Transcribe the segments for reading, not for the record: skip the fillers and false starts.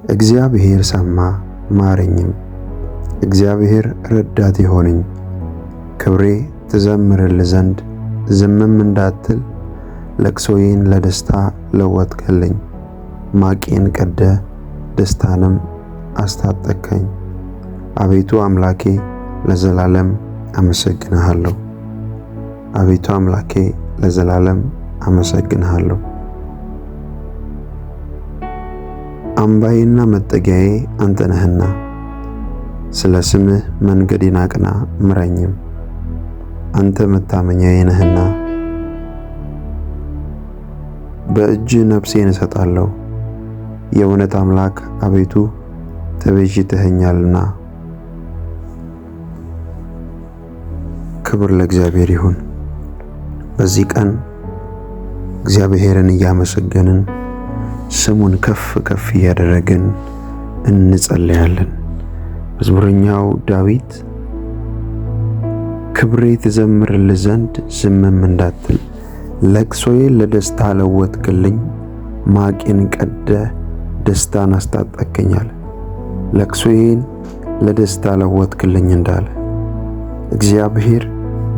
እግዚአብሔር ሰማ ማረኝም። እግዚአብሔር ረዳቴ ሆነኝ። ክብሬ ትዘምርልህ ዘንድ ዝምም እንዳትል ለቅሶዬን ለደስታ ለወጥክልኝ። ማቄን ቀደ ደስታንም አስታጠቅከኝ። አቤቱ አምላኬ ለዘላለም አመሰግንሃለሁ። አቤቱ አምላኬ ለዘላለም አመሰግንሃለሁ። አምባዬና መጠጊያዬ አንተ ነህና ስለ ስምህ መንገዴን አቅና ምራኝም። አንተ መታመኛዬ ነህና በእጅ ነፍሴን እሰጣለሁ። የእውነት አምላክ አቤቱ ተቤዥተኸኛልና። ክብር ለእግዚአብሔር ይሁን። በዚህ ቀን እግዚአብሔርን እያመሰገንን ስሙን ከፍ ከፍ እያደረግን እንጸልያለን። መዝሙረኛው ዳዊት ክብሬ ትዘምርልህ ዘንድ ዝምም እንዳትል ለቅሶዬን ለደስታ ለወጥክልኝ። ማቄን ቀደ ደስታን አስታጠቅከኛል። ለቅሶዬን ለደስታ ለወጥክልኝ እንዳለ እግዚአብሔር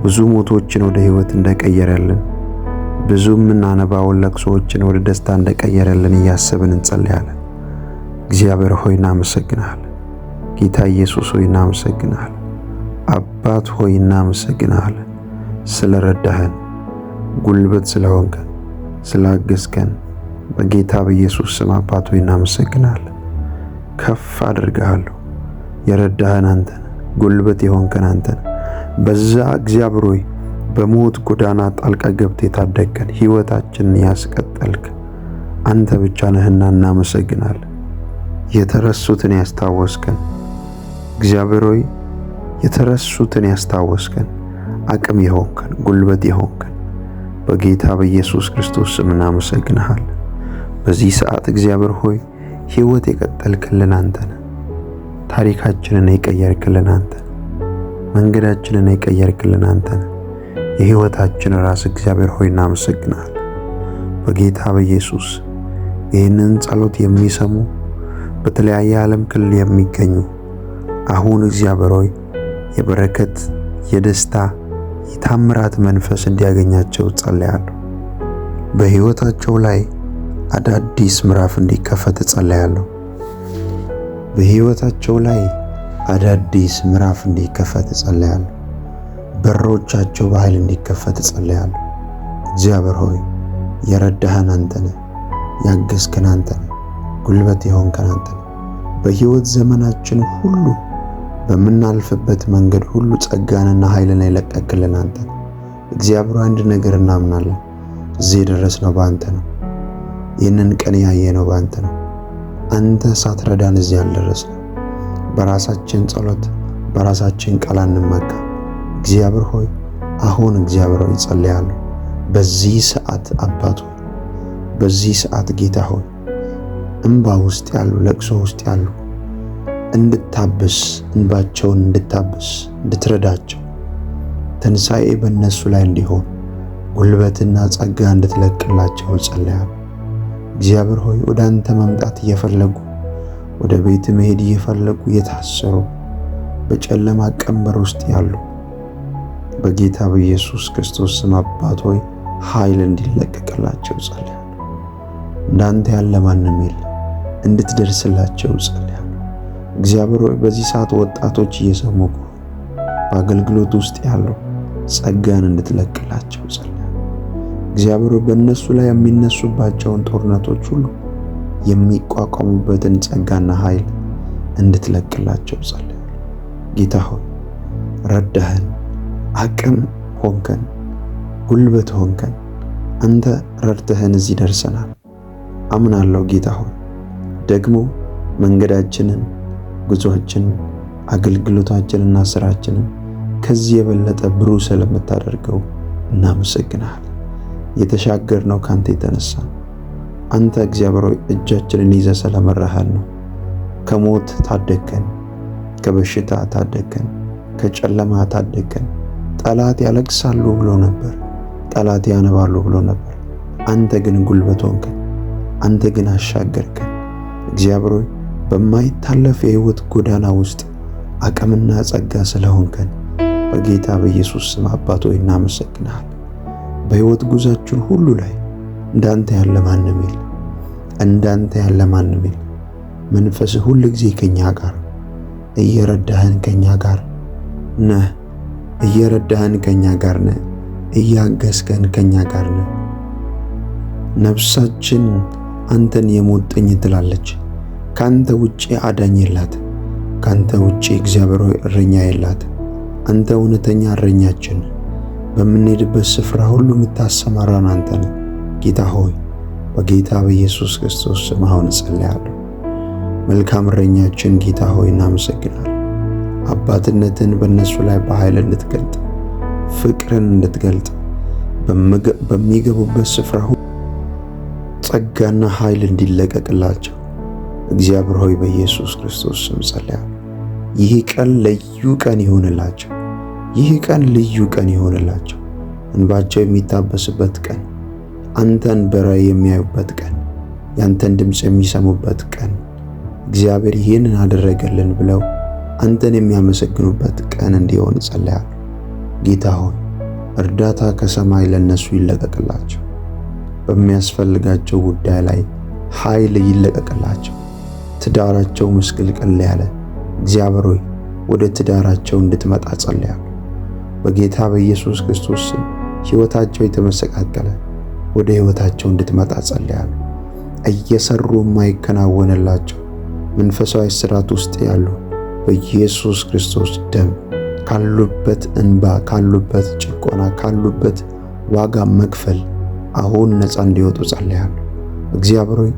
ብዙ ሞቶችን ወደ ሕይወት እንደቀየረልን፣ ብዙ የምናነባውን ለቅሶዎችን ወደ ደስታ እንደቀየረልን እያሰብን እንጸልያለን። እግዚአብሔር ሆይ እናመሰግንሃለን። ጌታ ኢየሱስ ሆይ እናመሰግንሃለን። አባት ሆይ እናመሰግንሃለን። ስለረዳህን፣ ጉልበት ስለሆንከን፣ ስላገዝከን በጌታ በኢየሱስ ስም አባት ሆይ እናመሰግንሃለን። ከፍ አድርግሃለሁ። የረዳህን አንተን፣ ጉልበት የሆንከን አንተን። በዛ እግዚአብሔር ሆይ በሞት ጎዳና ጣልቃ ገብተህ የታደግከን፣ ሕይወታችንን ያስቀጠልክ አንተ ብቻ ነህና እናመሰግናለን። የተረሱትን ያስታወስከን እግዚአብሔር ሆይ የተረሱትን ያስታወስከን፣ አቅም የሆንከን፣ ጉልበት የሆንከን በጌታ በኢየሱስ ክርስቶስ ስም እናመሰግንሃለን። በዚህ ሰዓት እግዚአብሔር ሆይ ሕይወት የቀጠልክልን አንተ ነህ። ታሪካችንን የቀየርክልን አንተ ነህ። መንገዳችንን የቀየርክልን አንተ ነህ። የሕይወታችን ራስ እግዚአብሔር ሆይ እናመሰግናለን። በጌታ በኢየሱስ ይህንን ጸሎት የሚሰሙ በተለያየ ዓለም ክልል የሚገኙ አሁን እግዚአብሔር ሆይ የበረከት፣ የደስታ፣ የታምራት መንፈስ እንዲያገኛቸው ጸልያለሁ። በሕይወታቸው ላይ አዳዲስ ምዕራፍ እንዲከፈት ጸልያለሁ። በሕይወታቸው ላይ አዳዲስ ምዕራፍ እንዲከፈት ጸልያለሁ። በሮቻቸው በኃይል እንዲከፈት ጸልያለሁ። እግዚአብሔር ሆይ የረዳህን አንተ ነህ፣ ያገዝከን አንተ ነህ፣ ጉልበት የሆንከን አንተ ነህ። በሕይወት ዘመናችን ሁሉ በምናልፍበት መንገድ ሁሉ ጸጋንና ኃይልን የለቀቅልን አንተ ነህ። እግዚአብሔር አንድ ነገር እናምናለን፣ እዚህ የደረስነው በአንተ ነው። ይህንን ቀን ያየነው በአንተ ነው። አንተ ሳትረዳን እዚህ አልደረስንም። በራሳችን ጸሎት፣ በራሳችን ቃል አንመካ። እግዚአብሔር ሆይ አሁን እግዚአብሔር ሆይ ጸልያለሁ። በዚህ ሰዓት አባት ሆይ፣ በዚህ ሰዓት ጌታ ሆይ እንባ ውስጥ ያሉ፣ ለቅሶ ውስጥ ያሉ እንድታብስ፣ እንባቸውን እንድታብስ፣ እንድትረዳቸው፣ ትንሣኤ በእነሱ ላይ እንዲሆን ጉልበትና ጸጋ እንድትለቅላቸው ጸልያለሁ። እግዚአብሔር ሆይ ወደ አንተ መምጣት እየፈለጉ፣ ወደ ቤት መሄድ እየፈለጉ የታሰሩ፣ በጨለማ ቀንበር ውስጥ ያሉ በጌታ በኢየሱስ ክርስቶስ ስም አባት ሆይ ኃይል እንዲለቀቅላቸው ጸልያለሁ። እንዳንተ ያለ ማንም የለም። እንድትደርስላቸው ጸልያለሁ። እግዚአብሔር ሆይ በዚህ ሰዓት ወጣቶች እየሰሙ ከሆነ በአገልግሎት ውስጥ ያሉ ጸጋን እንድትለቅላቸው ጸልያለሁ። እግዚአብሔር ሆይ በእነሱ ላይ የሚነሱባቸውን ጦርነቶች ሁሉ የሚቋቋሙበትን ጸጋና ኃይል እንድትለቅላቸው ጸልያለሁ። ጌታ ሆይ ረዳህን፣ አቅም ሆንከን፣ ጉልበት ሆንከን። አንተ ረድተህን እዚህ ደርሰናል። አምናለሁ ጌታ ሆይ ደግሞ መንገዳችንን፣ ጉዞአችንን፣ አገልግሎታችንና ስራችንን ከዚህ የበለጠ ብሩህ ስለምታደርገው እናመሰግናለን። የተሻገርነው ካንተ የተነሳ አንተ እግዚአብሔር ሆይ እጃችንን ይዘህ ስለመራሃን ነው። ከሞት ታደገን፣ ከበሽታ ታደገን፣ ከጨለማ ታደገን። ጠላት ያለቅሳሉ ብሎ ነበር፣ ጠላት ያነባሉ ብሎ ነበር። አንተ ግን ጉልበት ሆንከን፣ አንተ ግን አሻገርከን። እግዚአብሔር ሆይ በማይታለፍ የሕይወት ጎዳና ውስጥ አቅምና ጸጋ ስለሆንከን በጌታ በኢየሱስ ስም አባት ሆይ እናመሰግናለን። በሕይወት ጉዟችን ሁሉ ላይ እንዳንተ ያለ ማንም የለም። እንዳንተ ያለ ማንም የለም። መንፈስህ ሁል ጊዜ ከኛ ጋር እየረዳህን ከኛ ጋር ነህ። እየረዳህን ከኛ ጋር ነህ። እያገዝከን ከኛ ጋር ነህ። ነፍሳችን አንተን የሞጠኝ ትላለች። ካንተ ውጪ አዳኝ የላት። ካንተ ውጪ እግዚአብሔር እረኛ የላት። አንተ እውነተኛ እረኛችን፣ በምንሄድበት ስፍራ ሁሉ የምታሰማራን አንተ ነህ። ጌታ ሆይ በጌታ በኢየሱስ ክርስቶስ ስም አሁን እጸልያለሁ። መልካም እረኛችን ጌታ ሆይ እናመሰግናለን። አባትነትን በእነሱ ላይ በኃይል እንድትገልጥ፣ ፍቅርን እንድትገልጥ፣ በሚገቡበት ስፍራ ሁሉ ጸጋና ኃይል እንዲለቀቅላቸው እግዚአብሔር ሆይ በኢየሱስ ክርስቶስ ስም ጸልያለሁ። ይህ ቀን ልዩ ቀን ይሆንላቸው። ይህ ቀን ልዩ ቀን ይሆንላቸው። እንባቸው የሚታበስበት ቀን፣ አንተን በራእይ የሚያዩበት ቀን፣ ያንተን ድምፅ የሚሰሙበት ቀን፣ እግዚአብሔር ይህንን አደረገልን ብለው አንተን የሚያመሰግኑበት ቀን እንዲሆን ጸልያለሁ። ጌታ ሆይ እርዳታ ከሰማይ ለነሱ ይለቀቅላቸው። በሚያስፈልጋቸው ጉዳይ ላይ ኃይል ይለቀቅላቸው። ትዳራቸው ምስቅልቅል ያለ እግዚአብሔር ሆይ ወደ ትዳራቸው እንድትመጣ ጸልያለሁ። በጌታ በኢየሱስ ክርስቶስ ስም ሕይወታቸው የተመሰቃቀለ ወደ ሕይወታቸው እንድትመጣ ጸልያለሁ። እየሰሩ የማይከናወንላቸው መንፈሳዊ ስራት ውስጥ ያሉ በኢየሱስ ክርስቶስ ደም ካሉበት እንባ፣ ካሉበት ጭቆና፣ ካሉበት ዋጋ መክፈል አሁን ነፃ እንዲወጡ ጸልያለሁ። እግዚአብሔር ሆይ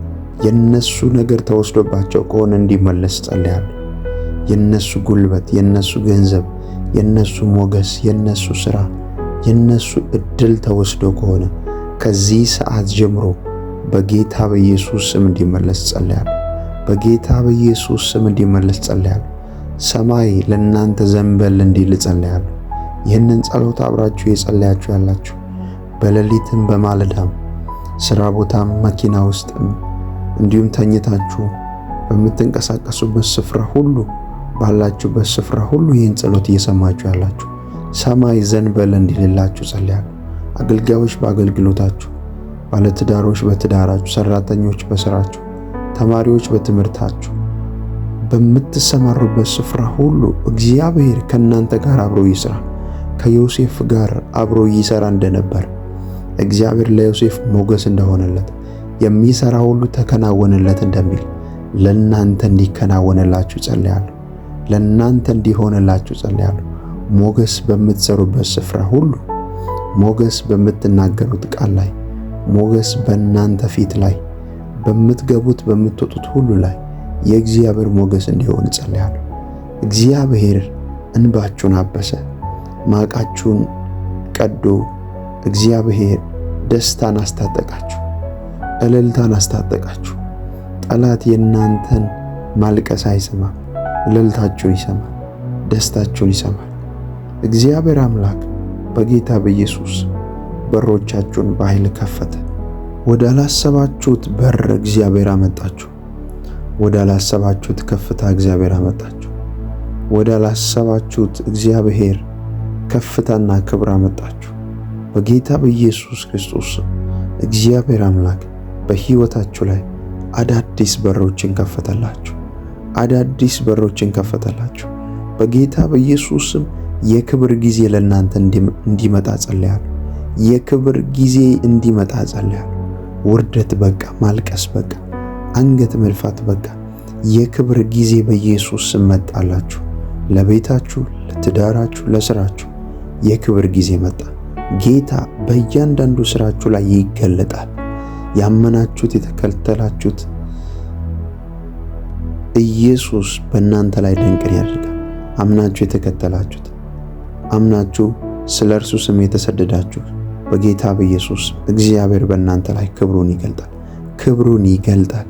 የነሱ ነገር ተወስዶባቸው ከሆነ እንዲመለስ ጸልያለሁ። የነሱ ጉልበት፣ የነሱ ገንዘብ፣ የነሱ ሞገስ፣ የነሱ ሥራ፣ የነሱ እድል ተወስዶ ከሆነ ከዚህ ሰዓት ጀምሮ በጌታ በኢየሱስ ስም እንዲመለስ ጸልያለሁ። በጌታ በኢየሱስ ስም እንዲመለስ ጸልያለሁ። ሰማይ ለእናንተ ዘንበል እንዲል ጸልያለሁ። ይህንን ጸሎት አብራችሁ የጸለያችሁ ያላችሁ በሌሊትም በማለዳም ሥራ ቦታም መኪና ውስጥም እንዲሁም ተኝታችሁ በምትንቀሳቀሱበት ስፍራ ሁሉ ባላችሁበት ስፍራ ሁሉ ይህን ጸሎት እየሰማችሁ ያላችሁ ሰማይ ዘንበል እንዲልላችሁ ጸልያለሁ። አገልጋዮች በአገልግሎታችሁ፣ ባለትዳሮች በትዳራችሁ፣ ሰራተኞች በስራችሁ፣ ተማሪዎች በትምህርታችሁ፣ በምትሰማሩበት ስፍራ ሁሉ እግዚአብሔር ከእናንተ ጋር አብሮ ይስራ። ከዮሴፍ ጋር አብሮ ይሰራ እንደነበር እግዚአብሔር ለዮሴፍ ሞገስ እንደሆነለት የሚሰራ ሁሉ ተከናወነለት እንደሚል ለእናንተ እንዲከናወንላችሁ ጸልያለሁ። ለእናንተ እንዲሆንላችሁ ጸልያለሁ። ሞገስ በምትሰሩበት ስፍራ ሁሉ፣ ሞገስ በምትናገሩት ቃል ላይ፣ ሞገስ በእናንተ ፊት ላይ፣ በምትገቡት በምትወጡት ሁሉ ላይ የእግዚአብሔር ሞገስ እንዲሆን ጸልያለሁ። እግዚአብሔር እንባችሁን አበሰ፣ ማቃችሁን ቀዶ እግዚአብሔር ደስታን አስታጠቃችሁ፣ እልልታን አስታጠቃችሁ። ጠላት የእናንተን ማልቀስ አይሰማም፣ እልልታችሁን ይሰማል፣ ደስታችሁን ይሰማል። እግዚአብሔር አምላክ በጌታ በኢየሱስ በሮቻችሁን በኃይል ከፈተ። ወደ አላሰባችሁት በር እግዚአብሔር አመጣችሁ። ወደ አላሰባችሁት ከፍታ እግዚአብሔር አመጣችሁ። ወደ አላሰባችሁት እግዚአብሔር ከፍታና ክብር አመጣችሁ። በጌታ በኢየሱስ ክርስቶስ እግዚአብሔር አምላክ በሕይወታችሁ ላይ አዳዲስ በሮችን ከፈተላችሁ። አዳዲስ በሮችን ከፈተላችሁ። በጌታ በኢየሱስ ስም የክብር ጊዜ ለእናንተ እንዲመጣ ጸልያለሁ። የክብር ጊዜ እንዲመጣ ጸልያለሁ። ውርደት በቃ፣ ማልቀስ በቃ፣ አንገት መልፋት በቃ። የክብር ጊዜ በኢየሱስ ስም መጣላችሁ። ለቤታችሁ፣ ለትዳራችሁ፣ ለስራችሁ የክብር ጊዜ መጣ። ጌታ በእያንዳንዱ ስራችሁ ላይ ይገለጣል። ያመናችሁት የተከተላችሁት ኢየሱስ በእናንተ ላይ ድንቅን ያደርጋል። አምናችሁ የተከተላችሁት፣ አምናችሁ ስለ እርሱ ስም የተሰደዳችሁ በጌታ በኢየሱስ እግዚአብሔር በእናንተ ላይ ክብሩን ይገልጣል። ክብሩን ይገልጣል።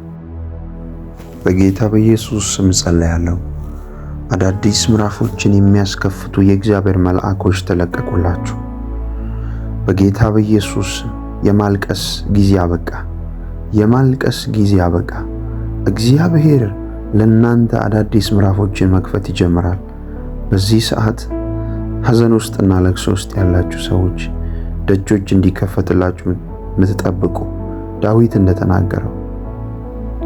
በጌታ በኢየሱስ ስም ጸልያለሁ። አዳዲስ ምዕራፎችን የሚያስከፍቱ የእግዚአብሔር መልአኮች ተለቀቁላችሁ። በጌታ በኢየሱስ የማልቀስ ጊዜ አበቃ። የማልቀስ ጊዜ አበቃ። እግዚአብሔር ለእናንተ አዳዲስ ምዕራፎችን መክፈት ይጀምራል። በዚህ ሰዓት ሐዘን ውስጥና ለቅሶ ውስጥ ያላችሁ ሰዎች ደጆች እንዲከፈትላችሁ የምትጠብቁ ዳዊት እንደተናገረው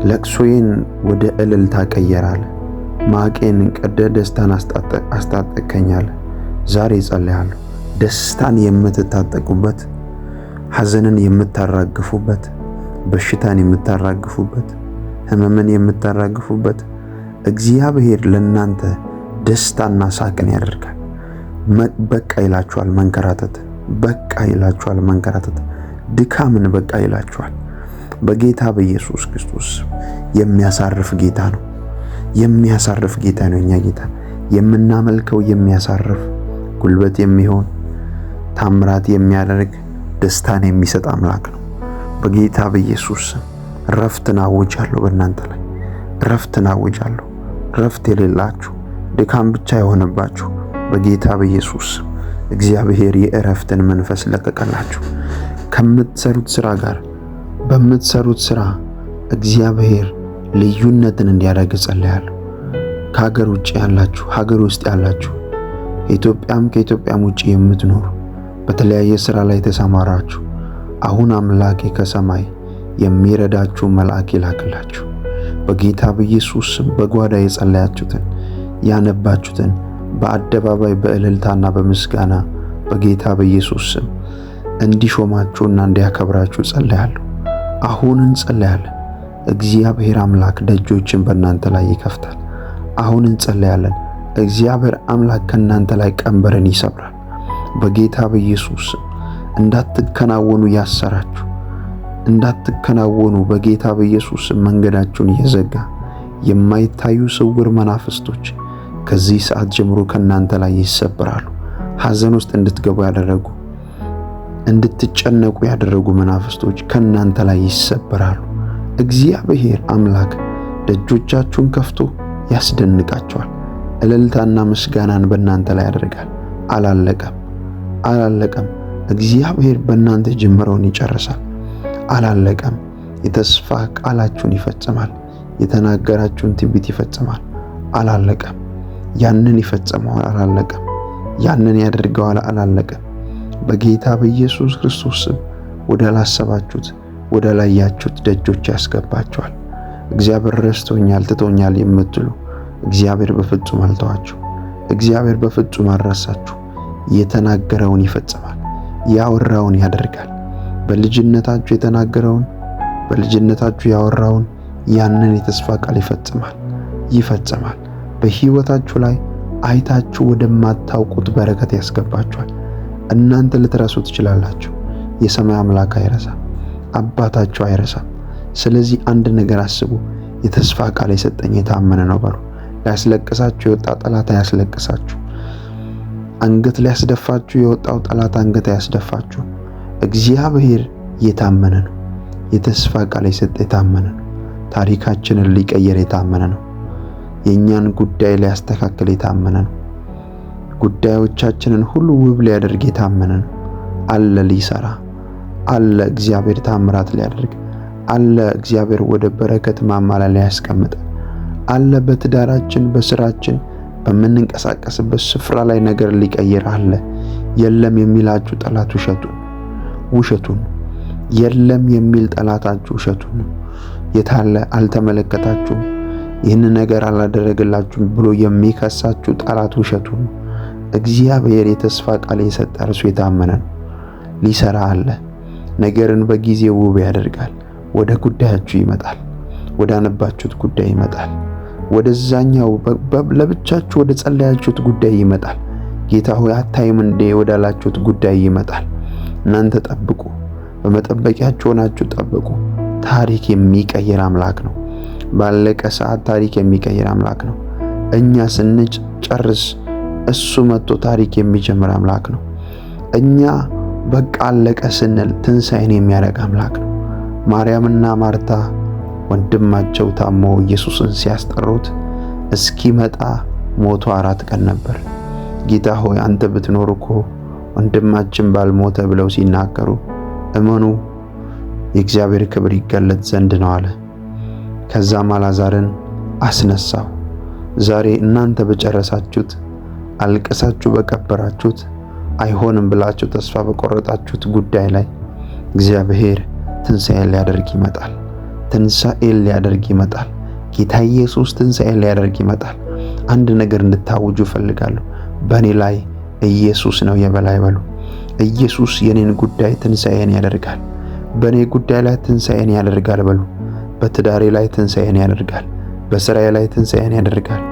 ለቅሶዬን ወደ እልልታ ቀየራለ፣ ማቄን ቀደ ደስታን አስታጠቀኛለ። ዛሬ ጸልያለሁ ደስታን የምትታጠቁበት፣ ሐዘንን የምታራግፉበት፣ በሽታን የምታራግፉበት፣ ሕመምን የምታራግፉበት እግዚአብሔር ለእናንተ ደስታና ሳቅን ያደርጋል። በቃ ይላችኋል መንከራተት፣ በቃ ይላችኋል መንከራተት፣ ድካምን በቃ ይላችኋል። በጌታ በኢየሱስ ክርስቶስ የሚያሳርፍ ጌታ ነው። የሚያሳርፍ ጌታ ነው። እኛ ጌታ የምናመልከው የሚያሳርፍ ጉልበት የሚሆን ታምራት የሚያደርግ ደስታን የሚሰጥ አምላክ ነው። በጌታ በኢየሱስ ረፍትን አውጃለሁ። በእናንተ ላይ ረፍትን አውጃለሁ። ረፍት የሌላችሁ ድካም ብቻ የሆነባችሁ በጌታ በኢየሱስ እግዚአብሔር የእረፍትን መንፈስ ለቀቀላችሁ። ከምትሰሩት ስራ ጋር በምትሰሩት ስራ እግዚአብሔር ልዩነትን እንዲያደርግ ጸልያለሁ። ከሀገር ውጭ ያላችሁ፣ ሀገር ውስጥ ያላችሁ፣ ከኢትዮጵያም ውጭ የምትኖሩ በተለያየ ስራ ላይ ተሰማራችሁ፣ አሁን አምላኬ ከሰማይ የሚረዳችሁ መልአክ ይላክላችሁ። በጌታ በኢየሱስ በጓዳ የጸለያችሁትን ያነባችሁትን በአደባባይ በእልልታና በምስጋና በጌታ በኢየሱስ ስም እንዲሾማችሁና እንዲያከብራችሁ ጸልያለሁ። አሁን እንጸልያለን። እግዚአብሔር አምላክ ደጆችን በእናንተ ላይ ይከፍታል። አሁን እንጸልያለን። እግዚአብሔር አምላክ ከእናንተ ላይ ቀንበርን ይሰብራል። በጌታ በኢየሱስ ስም እንዳትከናወኑ ያሰራችሁ እንዳትከናወኑ በጌታ በኢየሱስ ስም መንገዳችሁን እየዘጋ የማይታዩ ስውር መናፍስቶች ከዚህ ሰዓት ጀምሮ ከእናንተ ላይ ይሰበራሉ። ሐዘን ውስጥ እንድትገቡ ያደረጉ፣ እንድትጨነቁ ያደረጉ መናፍስቶች ከእናንተ ላይ ይሰበራሉ። እግዚአብሔር አምላክ ደጆቻችሁን ከፍቶ ያስደንቃቸዋል። እልልታና ምስጋናን በእናንተ ላይ ያደርጋል። አላለቀም። እግዚአብሔር በእናንተ ጀምረውን ይጨርሳል። አላለቀም። የተስፋ ቃላችሁን ይፈጽማል። የተናገራችሁን ትንቢት ይፈጽማል። አላለቀም። ያንን ይፈጽመዋል። አላለቀም። ያንን ያደርገዋል። አላለቀም። በጌታ በኢየሱስ ክርስቶስ ስም ወደ ላሰባችሁት ወደ ላያችሁት ደጆች ያስገባችኋል። እግዚአብሔር ረስቶኛል፣ ትቶኛል የምትሉ እግዚአብሔር በፍጹም አልተዋችሁ። እግዚአብሔር በፍጹም አልረሳችሁ። የተናገረውን ይፈጽማል። ያወራውን ያደርጋል። በልጅነታችሁ የተናገረውን በልጅነታችሁ ያወራውን ያንን የተስፋ ቃል ይፈጽማል። በሕይወታችሁ ላይ አይታችሁ ወደማታውቁት በረከት ያስገባችኋል። እናንተ ልትረሱ ትችላላችሁ። የሰማይ አምላክ አይረሳም። አባታችሁ አይረሳም። ስለዚህ አንድ ነገር አስቡ። የተስፋ ቃል የሰጠኝ የታመነ ነው በሉ። ሊያስለቅሳችሁ የወጣ ጠላት አያስለቅሳችሁ። አንገት ሊያስደፋችሁ የወጣው ጠላት አንገት አያስደፋችሁ። እግዚአብሔር የታመነ ነው። የተስፋ ቃል የሰጠ የታመነ ነው። ታሪካችንን ሊቀየር የታመነ ነው። የእኛን ጉዳይ ሊያስተካክል የታመነ ነው። ጉዳዮቻችንን ሁሉ ውብ ሊያደርግ የታመነ ነው። አለ ሊሰራ አለ። እግዚአብሔር ታምራት ሊያደርግ አለ። እግዚአብሔር ወደ በረከት ማማ ላይ ሊያስቀምጥ አለ። በትዳራችን በስራችን በምንንቀሳቀስበት ስፍራ ላይ ነገር ሊቀይር አለ። የለም የሚላችሁ ጠላት ውሸቱን የለም የሚል ጠላታችሁ ውሸቱን የታለ አልተመለከታችሁም፣ ይህን ነገር አላደረገላችሁም ብሎ የሚከሳችሁ ጠላት ውሸቱን። እግዚአብሔር የተስፋ ቃል የሰጠ እርሱ የታመነ ነው። ሊሰራ አለ። ነገርን በጊዜ ውብ ያደርጋል። ወደ ጉዳያችሁ ይመጣል። ወደ አነባችሁት ጉዳይ ይመጣል። ወደዛኛው ለብቻችሁ ወደ ጸለያችሁት ጉዳይ ይመጣል። ጌታ ሆይ አታይም እንዴ ወዳላችሁት ጉዳይ ይመጣል። እናንተ ጠብቁ። በመጠበቂያችሁ ሆናችሁ ጠብቁ። ታሪክ የሚቀይር አምላክ ነው። ባለቀ ሰዓት ታሪክ የሚቀይር አምላክ ነው። እኛ ስንጨርስ እሱ መጥቶ ታሪክ የሚጀምር አምላክ ነው። እኛ በቃ አለቀ ስንል ትንሣኤን የሚያደርግ አምላክ ነው። ማርያምና ማርታ ወንድማቸው ታሞ ኢየሱስን ሲያስጠሩት እስኪመጣ ሞቶ 4 ቀን ነበር። ጌታ ሆይ አንተ ብትኖር እኮ ወንድማችን ባልሞተ ብለው ሲናገሩ እመኑ የእግዚአብሔር ክብር ይገለጥ ዘንድ ነው አለ። ከዛም አልዓዛርን አስነሳው። ዛሬ እናንተ በጨረሳችሁት፣ አልቀሳችሁ በቀበራችሁት፣ አይሆንም ብላችሁ ተስፋ በቆረጣችሁት ጉዳይ ላይ እግዚአብሔር ትንሣኤን ሊያደርግ ይመጣል። ትንሣኤን ሊያደርግ ይመጣል። ጌታ ኢየሱስ ትንሣኤን ሊያደርግ ይመጣል። አንድ ነገር እንድታውጁ እፈልጋለሁ። በእኔ ላይ ኢየሱስ ነው የበላይ በሉ። ኢየሱስ የኔን ጉዳይ ትንሣኤን ያደርጋል። በእኔ ጉዳይ ላይ ትንሣኤን ያደርጋል በሉ። በትዳሬ ላይ ትንሣኤን ያደርጋል። በሥራዬ ላይ ትንሣኤን ያደርጋል።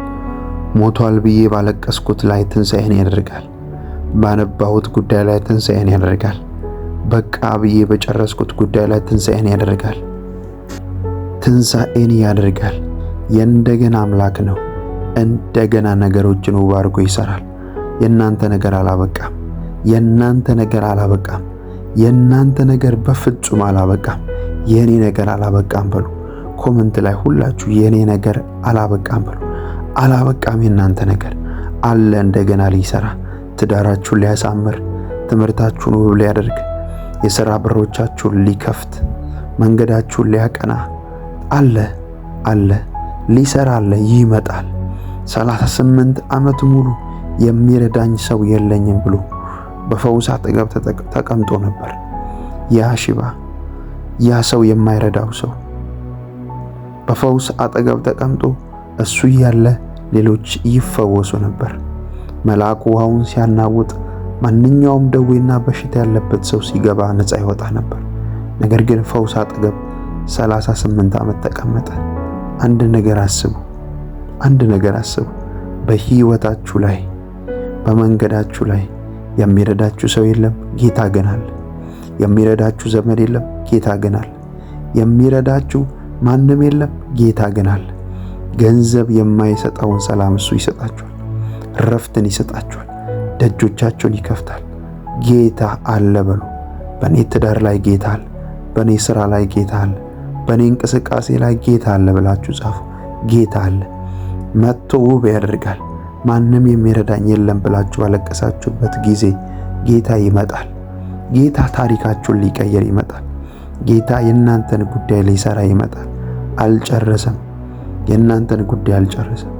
ሞቷል ብዬ ባለቀስኩት ላይ ትንሣኤን ያደርጋል። ባነባሁት ጉዳይ ላይ ትንሣኤን ያደርጋል። በቃ ብዬ በጨረስኩት ጉዳይ ላይ ትንሣኤን ያደርጋል። ትንሣኤን ያደርጋል። የእንደገና አምላክ ነው። እንደገና ነገሮችን ውብ አድርጎ ይሰራል። የእናንተ ነገር አላበቃም። የእናንተ ነገር አላበቃም። የእናንተ ነገር በፍጹም አላበቃም። የኔ ነገር አላበቃም በሉ። ኮመንት ላይ ሁላችሁ የኔ ነገር አላበቃም በሉ። አላበቃም። የእናንተ ነገር አለ እንደገና ሊሰራ፣ ትዳራችሁን ሊያሳምር፣ ትምህርታችሁን ውብ ሊያደርግ፣ የሥራ በሮቻችሁን ሊከፍት፣ መንገዳችሁን ሊያቀና አለ ሊሰራ አለ። ይመጣል። 38 ዓመት ሙሉ የሚረዳኝ ሰው የለኝም ብሎ በፈውስ አጠገብ ተቀምጦ ነበር። ያ ሽባ፣ ያ ሰው የማይረዳው ሰው በፈውስ አጠገብ ተቀምጦ እሱ ያለ ሌሎች ይፈወሱ ነበር። መልአኩ ውሃውን ሲያናውጥ ማንኛውም ደዌና በሽታ ያለበት ሰው ሲገባ ነፃ ይወጣ ነበር። ነገር ግን ፈውስ አጠገብ 38 ዓመት ተቀመጠ። አንድ ነገር አስቡ። በሕይወታችሁ ላይ በመንገዳችሁ ላይ የሚረዳችሁ ሰው የለም፣ ጌታ ግን አለ። የሚረዳችሁ ዘመድ የለም፣ ጌታ ግን አለ። የሚረዳችሁ ማንም የለም፣ ጌታ ግን አለ። ገንዘብ የማይሰጠውን ሰላም እሱ ይሰጣችኋል። እረፍትን ይሰጣችኋል። ደጆቻችሁን ይከፍታል። ጌታ አለ በሉ። በእኔ ትዳር ላይ ጌታ አለ። በእኔ ሥራ ላይ ጌታ አለ። በእኔ እንቅስቃሴ ላይ ጌታ አለ ብላችሁ ጻፉ። ጌታ አለ። መጥቶ ውብ ያደርጋል። ማንም የሚረዳኝ የለም ብላችሁ ባለቀሳችሁበት ጊዜ ጌታ ይመጣል። ጌታ ታሪካችሁን ሊቀየር ይመጣል። ጌታ የእናንተን ጉዳይ ሊሰራ ይመጣል። አልጨረሰም። የእናንተን ጉዳይ አልጨረሰም።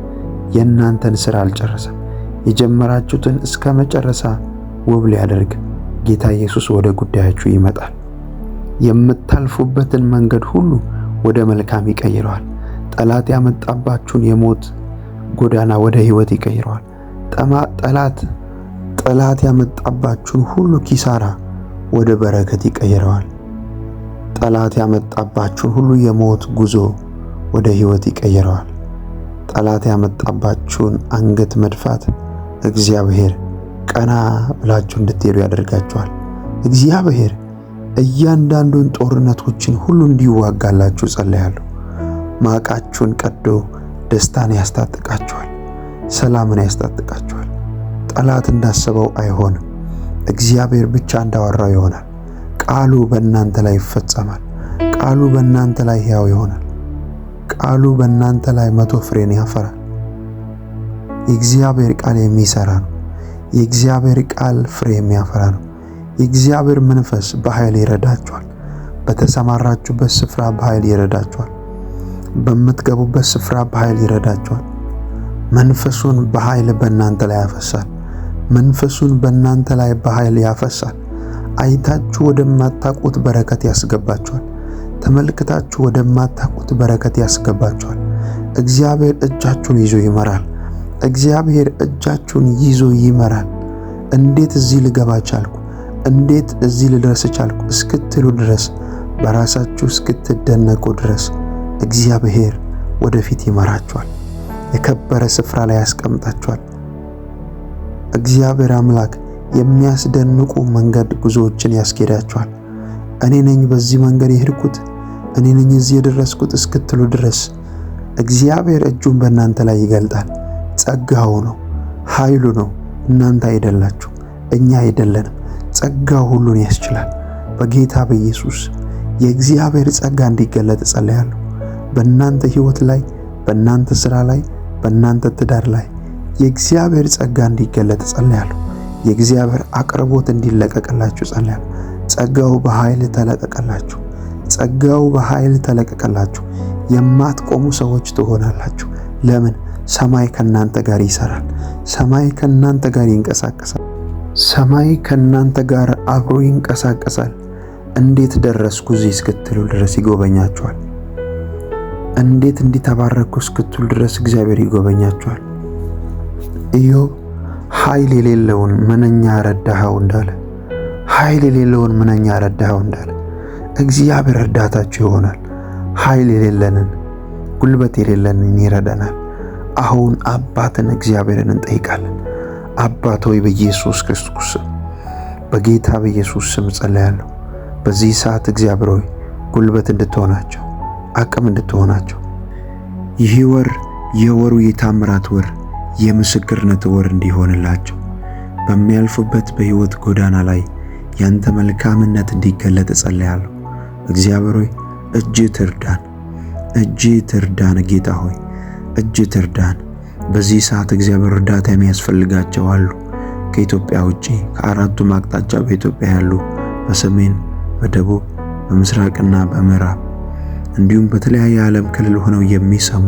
የእናንተን ሥራ አልጨረሰም። የጀመራችሁትን እስከ መጨረሻ ውብ ሊያደርግ ጌታ ኢየሱስ ወደ ጉዳያችሁ ይመጣል። የምታልፉበትን መንገድ ሁሉ ወደ መልካም ይቀይረዋል። ጠላት ያመጣባችሁን የሞት ጎዳና ወደ ሕይወት ይቀይረዋል። ጠላት ያመጣባችሁን ሁሉ ኪሳራ ወደ በረከት ይቀይረዋል። ጠላት ያመጣባችሁን ሁሉ የሞት ጉዞ ወደ ሕይወት ይቀይረዋል። ጠላት ያመጣባችሁን አንገት መድፋት እግዚአብሔር ቀና ብላችሁ እንድትሄዱ ያደርጋችኋል። እግዚአብሔር እያንዳንዱን ጦርነቶችን ሁሉ እንዲዋጋላችሁ ጸልያለሁ። ማቃችሁን ቀዶ ደስታን ያስታጥቃችኋል። ሰላምን ያስታጥቃችኋል። ጠላት እንዳሰበው አይሆንም። እግዚአብሔር ብቻ እንዳወራው ይሆናል። ቃሉ በእናንተ ላይ ይፈጸማል። ቃሉ በእናንተ ላይ ሕያው ይሆናል። ቃሉ በእናንተ ላይ 100 ፍሬን ያፈራል። የእግዚአብሔር ቃል የሚሰራ ነው። የእግዚአብሔር ቃል ፍሬ የሚያፈራ ነው። የእግዚአብሔር መንፈስ በኃይል ይረዳችኋል። በተሰማራችሁበት ስፍራ በኃይል ይረዳችኋል። በምትገቡበት ስፍራ በኃይል ይረዳችኋል። መንፈሱን በኃይል በእናንተ ላይ ያፈሳል። መንፈሱን በእናንተ ላይ በኃይል ያፈሳል። አይታችሁ ወደማታውቁት በረከት ያስገባችኋል። ተመልክታችሁ ወደማታውቁት በረከት ያስገባችኋል። እግዚአብሔር እጃችሁን ይዞ ይመራል። እግዚአብሔር እጃችሁን ይዞ ይመራል። እንዴት እዚህ ልገባ ቻልኩ፣ እንዴት እዚህ ልደርስ ቻልኩ እስክትሉ ድረስ፣ በራሳችሁ እስክትደነቁ ድረስ እግዚአብሔር ወደፊት ይመራችኋል። የከበረ ስፍራ ላይ ያስቀምጣችኋል። እግዚአብሔር አምላክ የሚያስደንቁ መንገድ ጉዞዎችን ያስኬዳችኋል። እኔ ነኝ በዚህ መንገድ የሄድኩት፣ እኔ ነኝ እዚህ የደረስኩት እስክትሉ ድረስ እግዚአብሔር እጁን በእናንተ ላይ ይገልጣል። ጸጋው ነው፣ ኃይሉ ነው። እናንተ አይደላችሁ፣ እኛ አይደለንም። ጸጋው ሁሉን ያስችላል። በጌታ በኢየሱስ የእግዚአብሔር ጸጋ እንዲገለጥ ጸልያለሁ። በእናንተ ሕይወት ላይ፣ በእናንተ ሥራ ላይ፣ በእናንተ ትዳር ላይ የእግዚአብሔር ጸጋ እንዲገለጥ ጸልያለሁ። የእግዚአብሔር አቅርቦት እንዲለቀቅላችሁ ጸልያለሁ። ጸጋው በኃይል ተለቀቀላችሁ። ጸጋው በኃይል ተለቀቀላችሁ። የማትቆሙ ሰዎች ትሆናላችሁ። ለምን? ሰማይ ከናንተ ጋር ይሰራል። ሰማይ ከናንተ ጋር ይንቀሳቀሳል። ሰማይ ከናንተ ጋር አብሮ ይንቀሳቀሳል። እንዴት ደረስኩ እዚህ እስክትሉ ድረስ ይጎበኛችኋል። እንዴት እንዲተባረኩ እስክትሉ ድረስ እግዚአብሔር ይጎበኛችኋል። ኢዮብ ኃይል የሌለውን ምንኛ ረዳኸው እንዳለ፣ ኃይል የሌለውን ምንኛ ረዳኸው እንዳለ እግዚአብሔር እርዳታችሁ ይሆናል። ኃይል የሌለንን ጉልበት የሌለንን ይረዳናል። አሁን አባትን እግዚአብሔርን እንጠይቃለን። አባት ሆይ በኢየሱስ ክርስቶስ ስም በጌታ በኢየሱስ ስም ጸልያለሁ። በዚህ ሰዓት እግዚአብሔር ሆይ ጉልበት እንድትሆናቸው፣ አቅም እንድትሆናቸው፣ ይህ ወር የወሩ የታምራት ወር የምስክርነት ወር እንዲሆንላቸው፣ በሚያልፉበት በሕይወት ጎዳና ላይ ያንተ መልካምነት እንዲገለጥ ጸልያለሁ። እግዚአብሔር ሆይ እጅ ትርዳን፣ እጅ ትርዳን። ጌታ ሆይ እጅ ትርዳን። በዚህ ሰዓት እግዚአብሔር እርዳታ የሚያስፈልጋቸው አሉ። ከኢትዮጵያ ውጪ ከአራቱም አቅጣጫ በኢትዮጵያ ያሉ፣ በሰሜን፣ በደቡብ፣ በምስራቅና በምዕራብ እንዲሁም በተለያየ ዓለም ክልል ሆነው የሚሰሙ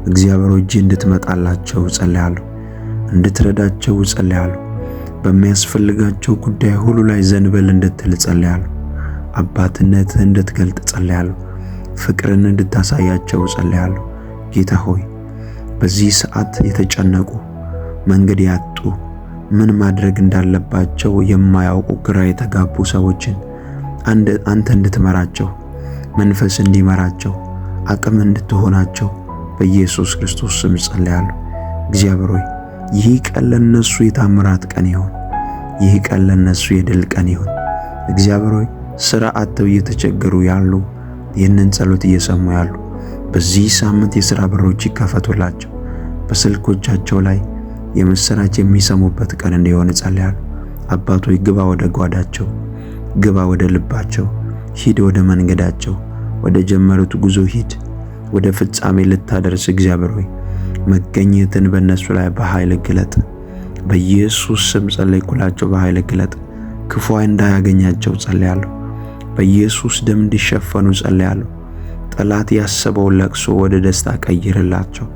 እግዚአብሔር እጅ እንድትመጣላቸው ጸልያለሁ፣ እንድትረዳቸው ጸልያለሁ። በሚያስፈልጋቸው ጉዳይ ሁሉ ላይ ዘንበል እንድትል ጸልያለሁ። አባትነትህ እንድትገልጥ ጸልያለሁ። ፍቅርን እንድታሳያቸው ጸልያለሁ። ጌታ ሆይ በዚህ ሰዓት የተጨነቁ፣ መንገድ ያጡ፣ ምን ማድረግ እንዳለባቸው የማያውቁ ግራ የተጋቡ ሰዎችን አንተ እንድትመራቸው፣ መንፈስ እንዲመራቸው፣ አቅም እንድትሆናቸው በኢየሱስ ክርስቶስ ስም ጸልያለሁ። እግዚአብሔር ሆይ ይህ ቀን ለነሱ የታምራት ቀን ይሁን። ይህ ቀን ለነሱ የድል ቀን ይሁን። እግዚአብሔር ሆይ ሥራ አጥተው እየተቸገሩ ያሉ፣ ይህንን ጸሎት እየሰሙ ያሉ በዚህ ሳምንት የሥራ በሮች ይከፈቱላቸው። በስልኮቻቸው ላይ የምስራች የሚሰሙበት ቀን እንዲሆን ጸልያለሁ። አባት ሆይ ግባ ወደ ጓዳቸው፣ ግባ ወደ ልባቸው፣ ሂድ ወደ መንገዳቸው፣ ወደ ጀመሩት ጉዞ ሂድ፣ ወደ ፍጻሜ ልታደርስ እግዚአብሔር ሆይ መገኘትን በእነሱ ላይ በኃይል ግለጥ። በኢየሱስ ስም ጸለይኩላቸው። በኃይል ግለጥ። ክፉ እንዳያገኛቸው ጸልያለሁ። በኢየሱስ ደም እንዲሸፈኑ ጸልያለሁ። ጠላት ያሰበውን ለቅሶ ወደ ደስታ ቀይርላቸው።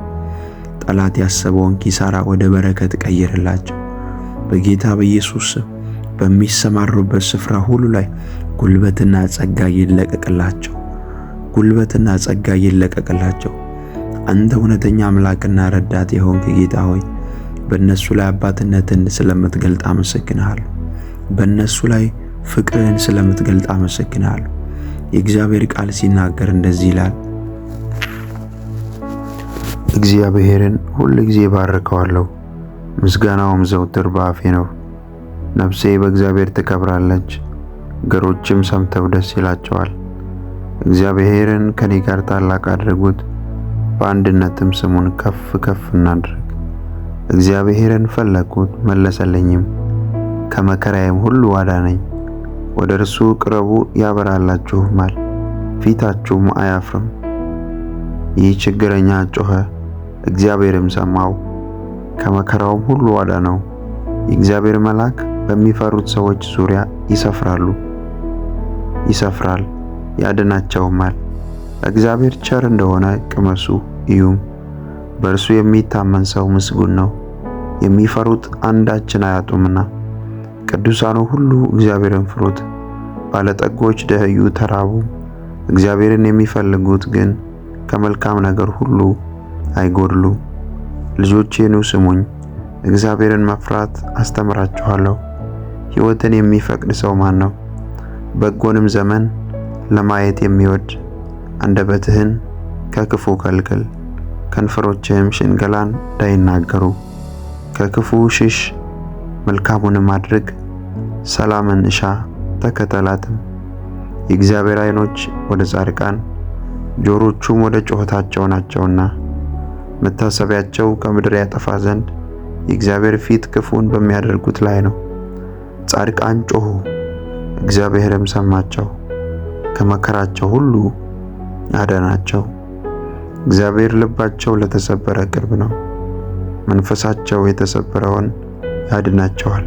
ጠላት ያሰበውን ኪሳራ ወደ በረከት ቀይርላቸው። በጌታ በኢየሱስ ስም በሚሰማሩበት ስፍራ ሁሉ ላይ ጉልበትና ጸጋ ይለቀቅላቸው። ጉልበትና ጸጋ ይለቀቅላቸው። አንተ እውነተኛ አምላክና ረዳት የሆንክ ጌታ ሆይ በእነሱ ላይ አባትነትን ስለምትገልጥ አመሰግንሃለሁ። በእነሱ ላይ ፍቅርን ስለምትገልጥ አመሰግንሃለሁ። የእግዚአብሔር ቃል ሲናገር እንደዚህ ይላል፣ እግዚአብሔርን ሁል ጊዜ ባርከዋለሁ፣ ምስጋናውም ዘውትር በአፌ ነው። ነፍሴ በእግዚአብሔር ትከብራለች፣ ገሮችም ሰምተው ደስ ይላቸዋል። እግዚአብሔርን ከኔ ጋር ታላቅ አድርጉት፣ በአንድነትም ስሙን ከፍ ከፍ እናድርግ። እግዚአብሔርን ፈለግኩት መለሰልኝም፣ ከመከራዬም ሁሉ አዳነኝ። ወደ እርሱ ቅረቡ ያበራላችሁማል፣ ፊታችሁም አያፍርም። ይህ ችግረኛ ጮኸ፣ እግዚአብሔርም ሰማው፣ ከመከራውም ሁሉ አዳነው። የእግዚአብሔር መልአክ በሚፈሩት ሰዎች ዙሪያ ይሰፍራል ያድናቸውማል። እግዚአብሔር ቸር እንደሆነ ቅመሱ እዩም። በእርሱ የሚታመን ሰው ምስጉን ነው፣ የሚፈሩት አንዳችን አያጡምና። ቅዱሳኑ ሁሉ እግዚአብሔርን ፍሩት። ባለጠጎች ደኸዩ ተራቡ፣ እግዚአብሔርን የሚፈልጉት ግን ከመልካም ነገር ሁሉ አይጎድሉም። ልጆቼ ኑ ስሙኝ፣ እግዚአብሔርን መፍራት አስተምራችኋለሁ። ሕይወትን የሚፈቅድ ሰው ማን ነው? በጎንም ዘመን ለማየት የሚወድ። አንደበትህን ከክፉ ከልክል፣ ከንፈሮችህም ሽንገላን እንዳይናገሩ። ከክፉ ሽሽ፣ መልካሙንም አድርግ። ሰላምን እሻ ተከተላትም። የእግዚአብሔር ዓይኖች ወደ ጻድቃን ጆሮቹም ወደ ጩኸታቸው ናቸውና፣ መታሰቢያቸው ከምድር ያጠፋ ዘንድ የእግዚአብሔር ፊት ክፉን በሚያደርጉት ላይ ነው። ጻድቃን ጮኹ፣ እግዚአብሔርም ሰማቸው፣ ከመከራቸው ሁሉ አዳናቸው። እግዚአብሔር ልባቸው ለተሰበረ ቅርብ ነው፣ መንፈሳቸው የተሰበረውን ያድናቸዋል።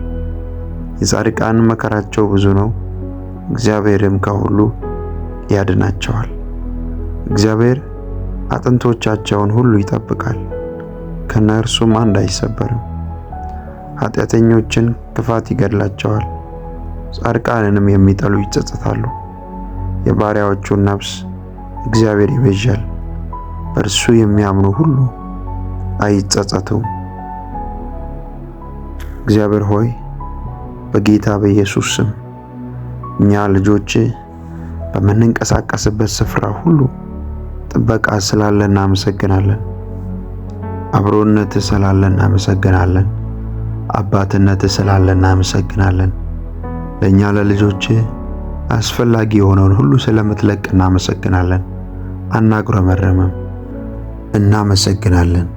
የጻድቃን መከራቸው ብዙ ነው፣ እግዚአብሔርም ከሁሉ ያድናቸዋል። እግዚአብሔር አጥንቶቻቸውን ሁሉ ይጠብቃል፣ ከነርሱም አንድ አይሰበርም። ኃጢአተኞችን ክፋት ይገድላቸዋል፣ ጻድቃንንም የሚጠሉ ይጸጸታሉ። የባሪያዎቹን ነፍስ እግዚአብሔር ይቤዣል፣ በእርሱ የሚያምኑ ሁሉ አይጸጸቱም። እግዚአብሔር ሆይ በጌታ በኢየሱስ ስም እኛ ልጆች በምንንቀሳቀስበት ስፍራ ሁሉ ጥበቃ ስላለ እናመሰግናለን። አብሮነት ስላለ እናመሰግናለን። አባትነት ስላለ እናመሰግናለን። ለእኛ ለልጆች አስፈላጊ የሆነውን ሁሉ ስለምትለቅ እናመሰግናለን። አናጉረመረምም፣ እናመሰግናለን።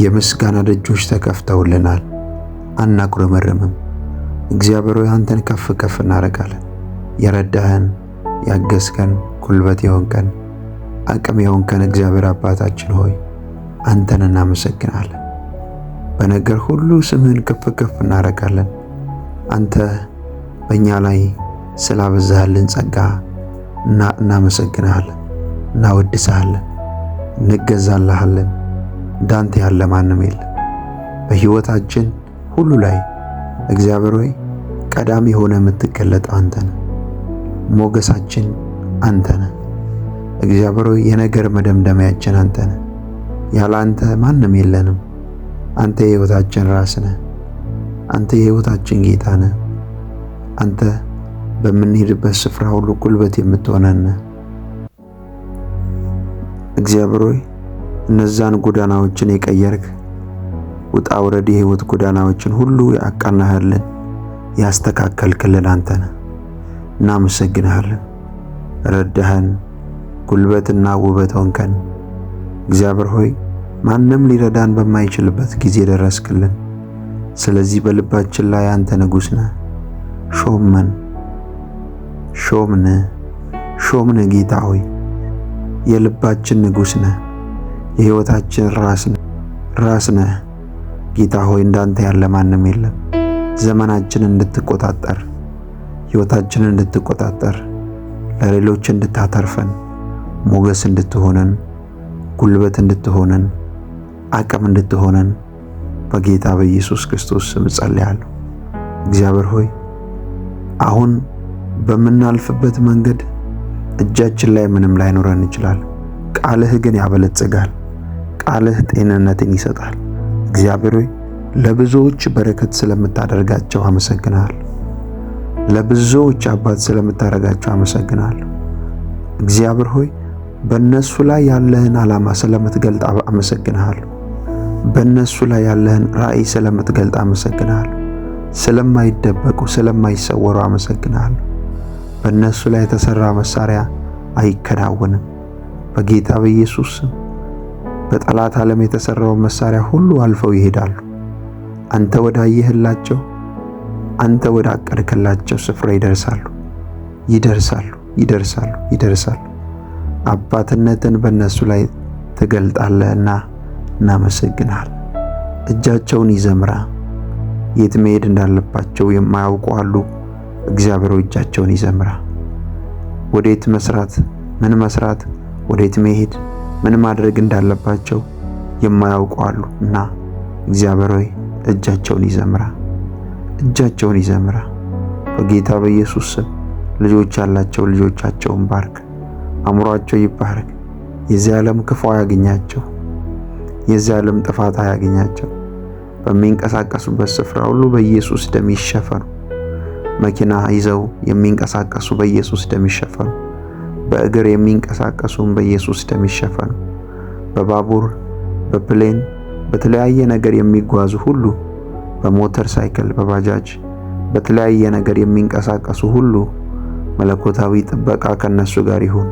የምስጋና ደጆች ተከፍተውልናል፣ አናጉረመረምም። እግዚአብሔር ሆይ አንተን ከፍ ከፍ እናደርጋለን። የረዳህን ያገዝከን፣ ጉልበት የሆንከን፣ አቅም የሆንከን እግዚአብሔር አባታችን ሆይ አንተን እናመሰግናለን። በነገር ሁሉ ስምህን ከፍ ከፍ እናደርጋለን። አንተ በእኛ ላይ ስላበዛህልን ጸጋ እናመሰግናለን፣ እናወድስሃለን፣ እንገዛልሃለን። እንዳንተ ያለ ማንም የለም። በሕይወታችን ሁሉ ላይ እግዚአብሔር ሆይ ቀዳሚ ሆነ የምትገለጥ አንተ ነህ። ሞገሳችን አንተ ነህ። እግዚአብሔር ሆይ የነገር መደምደሚያችን አንተ ነህ። ያለ አንተ ማንም የለንም። አንተ የሕይወታችን ራስ ነህ። አንተ የሕይወታችን ጌታ ነህ። አንተ በምንሄድበት ስፍራ ሁሉ ጉልበት የምትሆነን ነህ። እግዚአብሔር ሆይ እነዛን ጎዳናዎችን የቀየርክ ውጣ ውረድ የሕይወት ጎዳናዎችን ሁሉ ያቃናህልን ያስተካከልክልን አንተ ነህ። እናመሰግንሃለን። ረዳህን፣ ጉልበትና ውበት ሆንከን። እግዚአብሔር ሆይ ማንም ሊረዳን በማይችልበት ጊዜ ደረስክልን። ስለዚህ በልባችን ላይ አንተ ንጉሥ ነህ። ሾምን ጌታ ሆይ የልባችን ንጉሥ ነህ። የሕይወታችን ራስ ነህ ጌታ ሆይ እንዳንተ ያለ ማንም የለም። ዘመናችንን እንድትቆጣጠር፣ ሕይወታችንን እንድትቆጣጠር፣ ለሌሎች እንድታተርፈን፣ ሞገስ እንድትሆነን፣ ጉልበት እንድትሆነን፣ አቅም እንድትሆነን በጌታ በኢየሱስ ክርስቶስ ስም ጸልያለሁ። እግዚአብሔር ሆይ አሁን በምናልፍበት መንገድ እጃችን ላይ ምንም ላይኖረን ይችላል። ቃልህ ግን ያበለጽጋል። ቃልህ ጤንነትን ይሰጣል። እግዚአብሔር ሆይ ለብዙዎች በረከት ስለምታደርጋቸው አመሰግናለሁ። ለብዙዎች አባት ስለምታደርጋቸው አመሰግናለሁ። እግዚአብሔር ሆይ በእነሱ ላይ ያለህን ዓላማ ስለምትገልጥ አመሰግናለሁ። በእነሱ ላይ ያለህን ራእይ ስለምትገልጥ አመሰግናለሁ። ስለማይደበቁ ስለማይሰወሩ አመሰግናለሁ። በእነሱ ላይ የተሰራ መሳሪያ አይከናወንም። በጌታ በኢየሱስ ስም በጠላት ዓለም የተሰራውን መሳሪያ ሁሉ አልፈው ይሄዳሉ። አንተ ወዳየህላቸው፣ አንተ ወዳቀድክላቸው ስፍራ ይደርሳሉ። አባትነትን በእነሱ ላይ ትገልጣለህና እናመሰግናለን። እጃቸውን ይዘምራ። የት መሄድ እንዳለባቸው የማያውቁ አሉ። እግዚአብሔር እጃቸውን ይዘምራ። ወዴት መስራት፣ ወዴት መሄድ፣ ምን ማድረግ እንዳለባቸው የማያውቁ አሉ እና እግዚአብሔር ሆይ እጃቸውን ይዘምራ። በጌታ በኢየሱስ ስም ልጆች ያላቸው ልጆቻቸውን ባርክ። አእምሯቸው ይባረክ። የዚህ ዓለም ክፉ አያገኛቸው። የዚህ ዓለም ጥፋት አያገኛቸው። በሚንቀሳቀሱበት ስፍራ ሁሉ በኢየሱስ ደም ይሸፈኑ። መኪና ይዘው የሚንቀሳቀሱ በኢየሱስ ደም ይሸፈኑ። በእግር የሚንቀሳቀሱም በኢየሱስ ደም ይሸፈኑ። በባቡር፣ በፕሌን፣ በተለያየ ነገር የሚጓዙ ሁሉ፣ በሞተር ሳይክል፣ በባጃጅ፣ በተለያየ ነገር የሚንቀሳቀሱ ሁሉ መለኮታዊ ጥበቃ ከነሱ ጋር ይሁን።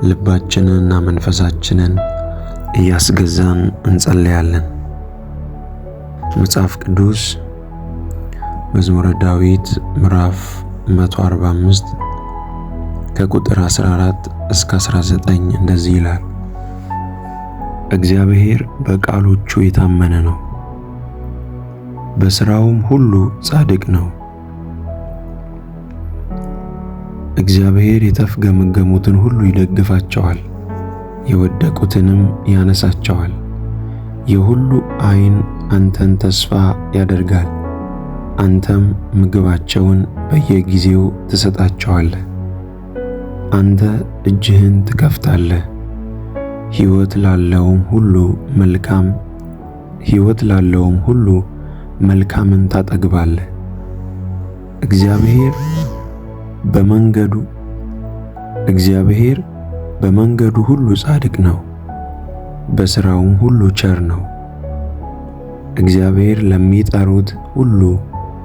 ልባችንንና መንፈሳችንን እያስገዛን እንጸልያለን። መጽሐፍ ቅዱስ መዝሙረ ዳዊት ምዕራፍ 145 ከቁጥር 14 እስከ 19 እንደዚህ ይላል። እግዚአብሔር በቃሎቹ የታመነ ነው፣ በሥራውም ሁሉ ጻድቅ ነው። እግዚአብሔር የተፍገመገሙትን ሁሉ ይደግፋቸዋል፣ የወደቁትንም ያነሳቸዋል። የሁሉ ዓይን አንተን ተስፋ ያደርጋል። አንተም ምግባቸውን በየጊዜው ትሰጣቸዋለህ። አንተ እጅህን ትከፍታለህ፣ ሕይወት ላለውም ሁሉ መልካምን ታጠግባለህ። እግዚአብሔር በመንገዱ ሁሉ ጻድቅ ነው፣ በሥራውም ሁሉ ቸር ነው። እግዚአብሔር ለሚጠሩት ሁሉ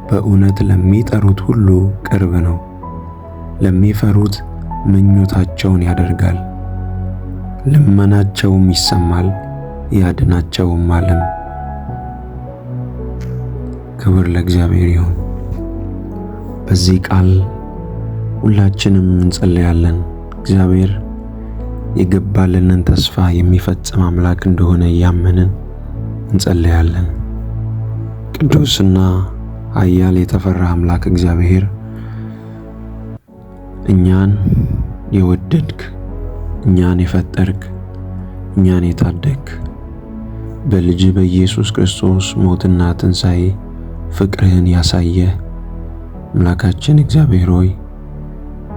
በእውነት ለሚጠሩት ሁሉ ቅርብ ነው። ለሚፈሩት ምኞታቸውን ያደርጋል፣ ልመናቸውም ይሰማል ያድናቸውማልም። ክብር ለእግዚአብሔር ይሁን። በዚህ ቃል ሁላችንም እንጸልያለን። እግዚአብሔር የገባልንን ተስፋ የሚፈጽም አምላክ እንደሆነ እያመንን እንጸልያለን። ቅዱስና ኃያል የተፈራ አምላክ እግዚአብሔር እኛን የወደድክ፣ እኛን የፈጠርክ፣ እኛን የታደግክ በልጅ በኢየሱስ ክርስቶስ ሞትና ትንሣኤ ፍቅርህን ያሳየህ አምላካችን እግዚአብሔር ሆይ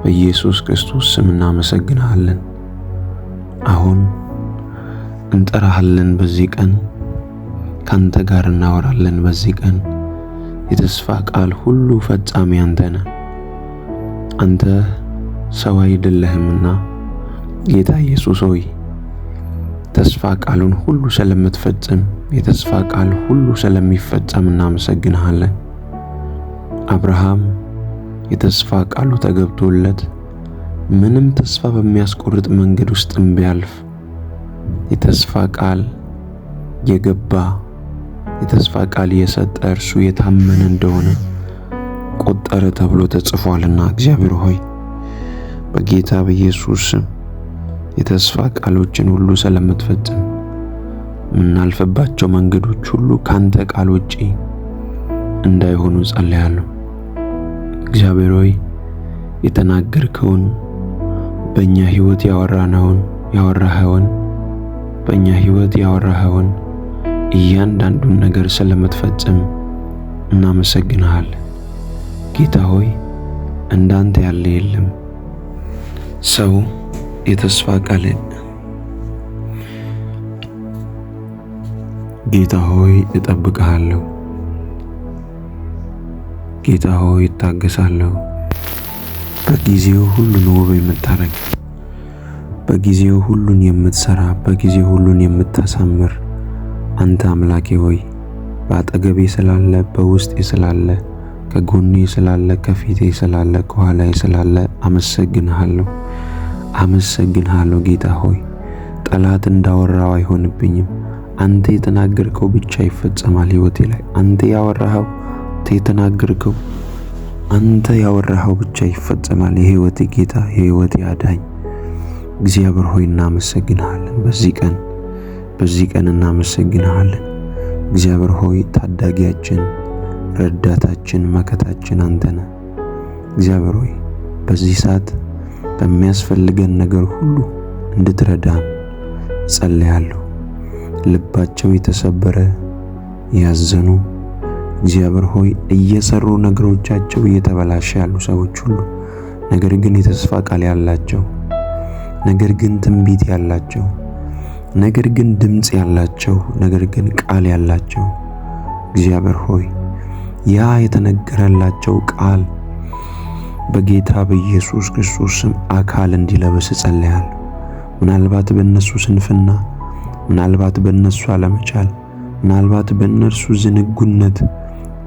በኢየሱስ ክርስቶስ ስም እናመሰግንሃለን። አሁን እንጠራሃለን። በዚህ ቀን ካንተ ጋር እናወራለን። በዚህ ቀን የተስፋ ቃል ሁሉ ፈጻሚ አንተ ነህ። አንተ ሰው አይደለህምና ጌታ ኢየሱስ ሆይ ተስፋ ቃሉን ሁሉ ስለምትፈጽም የተስፋ ቃል ሁሉ ስለሚፈጸም እናመሰግንሃለን። አብርሃም የተስፋ ቃሉ ተገብቶለት ምንም ተስፋ በሚያስቆርጥ መንገድ ውስጥም ቢያልፍ የተስፋ ቃል የገባ የተስፋ ቃል የሰጠ እርሱ የታመነ እንደሆነ ቆጠረ ተብሎ ተጽፏልና እግዚአብሔር ሆይ በጌታ በኢየሱስ ስም የተስፋ ቃሎችን ሁሉ ስለምትፈጽም የምናልፍባቸው መንገዶች ሁሉ ካንተ ቃል ውጪ እንዳይሆኑ ጸልያለሁ። እግዚአብሔር ሆይ የተናገርከውን በእኛ ሕይወት ያወራኸውን እያንዳንዱን ነገር ስለምትፈጽም እናመሰግንሃለን። ጌታ ሆይ እንዳንተ ያለ የለም። ሰው የተስፋ ቃል ጌታ ሆይ እጠብቅሃለሁ። ጌታ ሆይ እታገሳለሁ። በጊዜው ሁሉን ውብ የምታረግ፣ በጊዜው ሁሉን የምትሰራ፣ በጊዜው ሁሉን የምታሳምር አንተ አምላኬ ሆይ በአጠገቤ ስላለ፣ በውስጤ ስላለ፣ ከጎኔ ስላለ፣ ከፊቴ ስላለ፣ ከኋላዬ ስላለ አመሰግንሃለሁ። ጌታ ሆይ ጠላት እንዳወራው አይሆንብኝም። አንተ የተናገርከው ብቻ ይፈጸማል ሕይወቴ ላይ። አንተ ያወራኸው ብቻ ይፈጸማል። የሕይወቴ ጌታ፣ የሕይወቴ አዳኝ እግዚአብሔር ሆይ እናመሰግንሃለን። በዚህ ቀን እናመሰግንሃለን። እግዚአብሔር ሆይ ታዳጊያችን፣ ረዳታችን፣ መከታችን አንተ ነህ። እግዚአብሔር ሆይ በዚህ ሰዓት በሚያስፈልገን ነገር ሁሉ እንድትረዳን ጸልያለሁ። ልባቸው የተሰበረ ያዘኑ እግዚአብሔር ሆይ እየሰሩ ነገሮቻቸው እየተበላሸ ያሉ ሰዎች ሁሉ ነገር ግን የተስፋ ቃል ያላቸው፣ ነገር ግን ትንቢት ያላቸው፣ ነገር ግን ድምጽ ያላቸው፣ ነገር ግን ቃል ያላቸው እግዚአብሔር ሆይ ያ የተነገረላቸው ቃል በጌታ በኢየሱስ ክርስቶስ ስም አካል እንዲለብስ ጸልያለሁ። ምናልባት በእነሱ ስንፍና፣ ምናልባት በእነሱ አለመቻል፣ ምናልባት በእነርሱ ዝንጉነት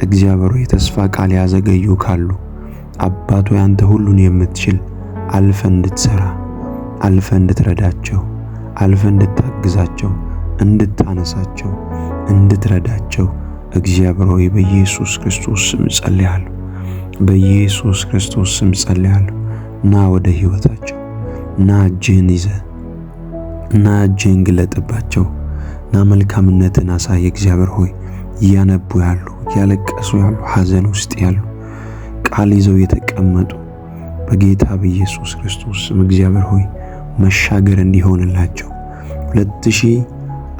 እግዚአብሔር ሆይ የተስፋ ቃል ያዘገዩ ካሉ አባቶ ያንተ ሁሉን የምትችል አልፈ እንድትሰራ፣ አልፈ እንድትረዳቸው፣ አልፈ እንድታግዛቸው፣ እንድታነሳቸው፣ እንድትረዳቸው እግዚአብሔር ሆይ በኢየሱስ ክርስቶስ ስም ጸልያለሁ። በኢየሱስ ክርስቶስ ስም ጸልያለሁ። ና ወደ ሕይወታቸው፣ ና እጅህን ይዘህ፣ ና እጅህን ግለጥባቸው፣ ና መልካምነትን አሳይ። እግዚአብሔር ሆይ እያነቡ ያሉ፣ እያለቀሱ ያሉ፣ ሐዘን ውስጥ ያሉ፣ ቃል ይዘው የተቀመጡ በጌታ በኢየሱስ ክርስቶስ ስም እግዚአብሔር ሆይ መሻገር እንዲሆንላቸው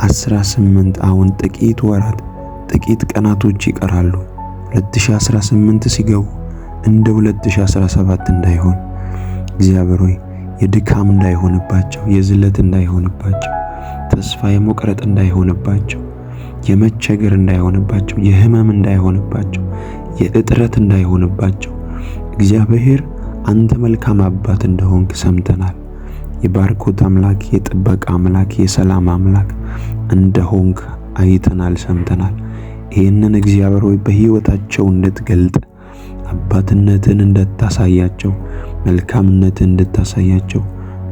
18 አሁን ጥቂት ወራት ጥቂት ቀናቶች ይቀራሉ። 2018 ሲገቡ እንደ 2017 እንዳይሆን እግዚአብሔር ሆይ የድካም እንዳይሆንባቸው፣ የዝለት እንዳይሆንባቸው፣ ተስፋ የመቁረጥ እንዳይሆንባቸው፣ የመቸገር እንዳይሆንባቸው፣ የህመም እንዳይሆንባቸው፣ የእጥረት እንዳይሆንባቸው እግዚአብሔር አንተ መልካም አባት እንደሆንክ ሰምተናል። የባርኮት አምላክ፣ የጥበቃ አምላክ፣ የሰላም አምላክ እንደሆንክ አይተናል፣ ሰምተናል። ይህንን እግዚአብሔር ሆይ በሕይወታቸው እንድትገልጥ አባትነትን እንድታሳያቸው መልካምነትን እንድታሳያቸው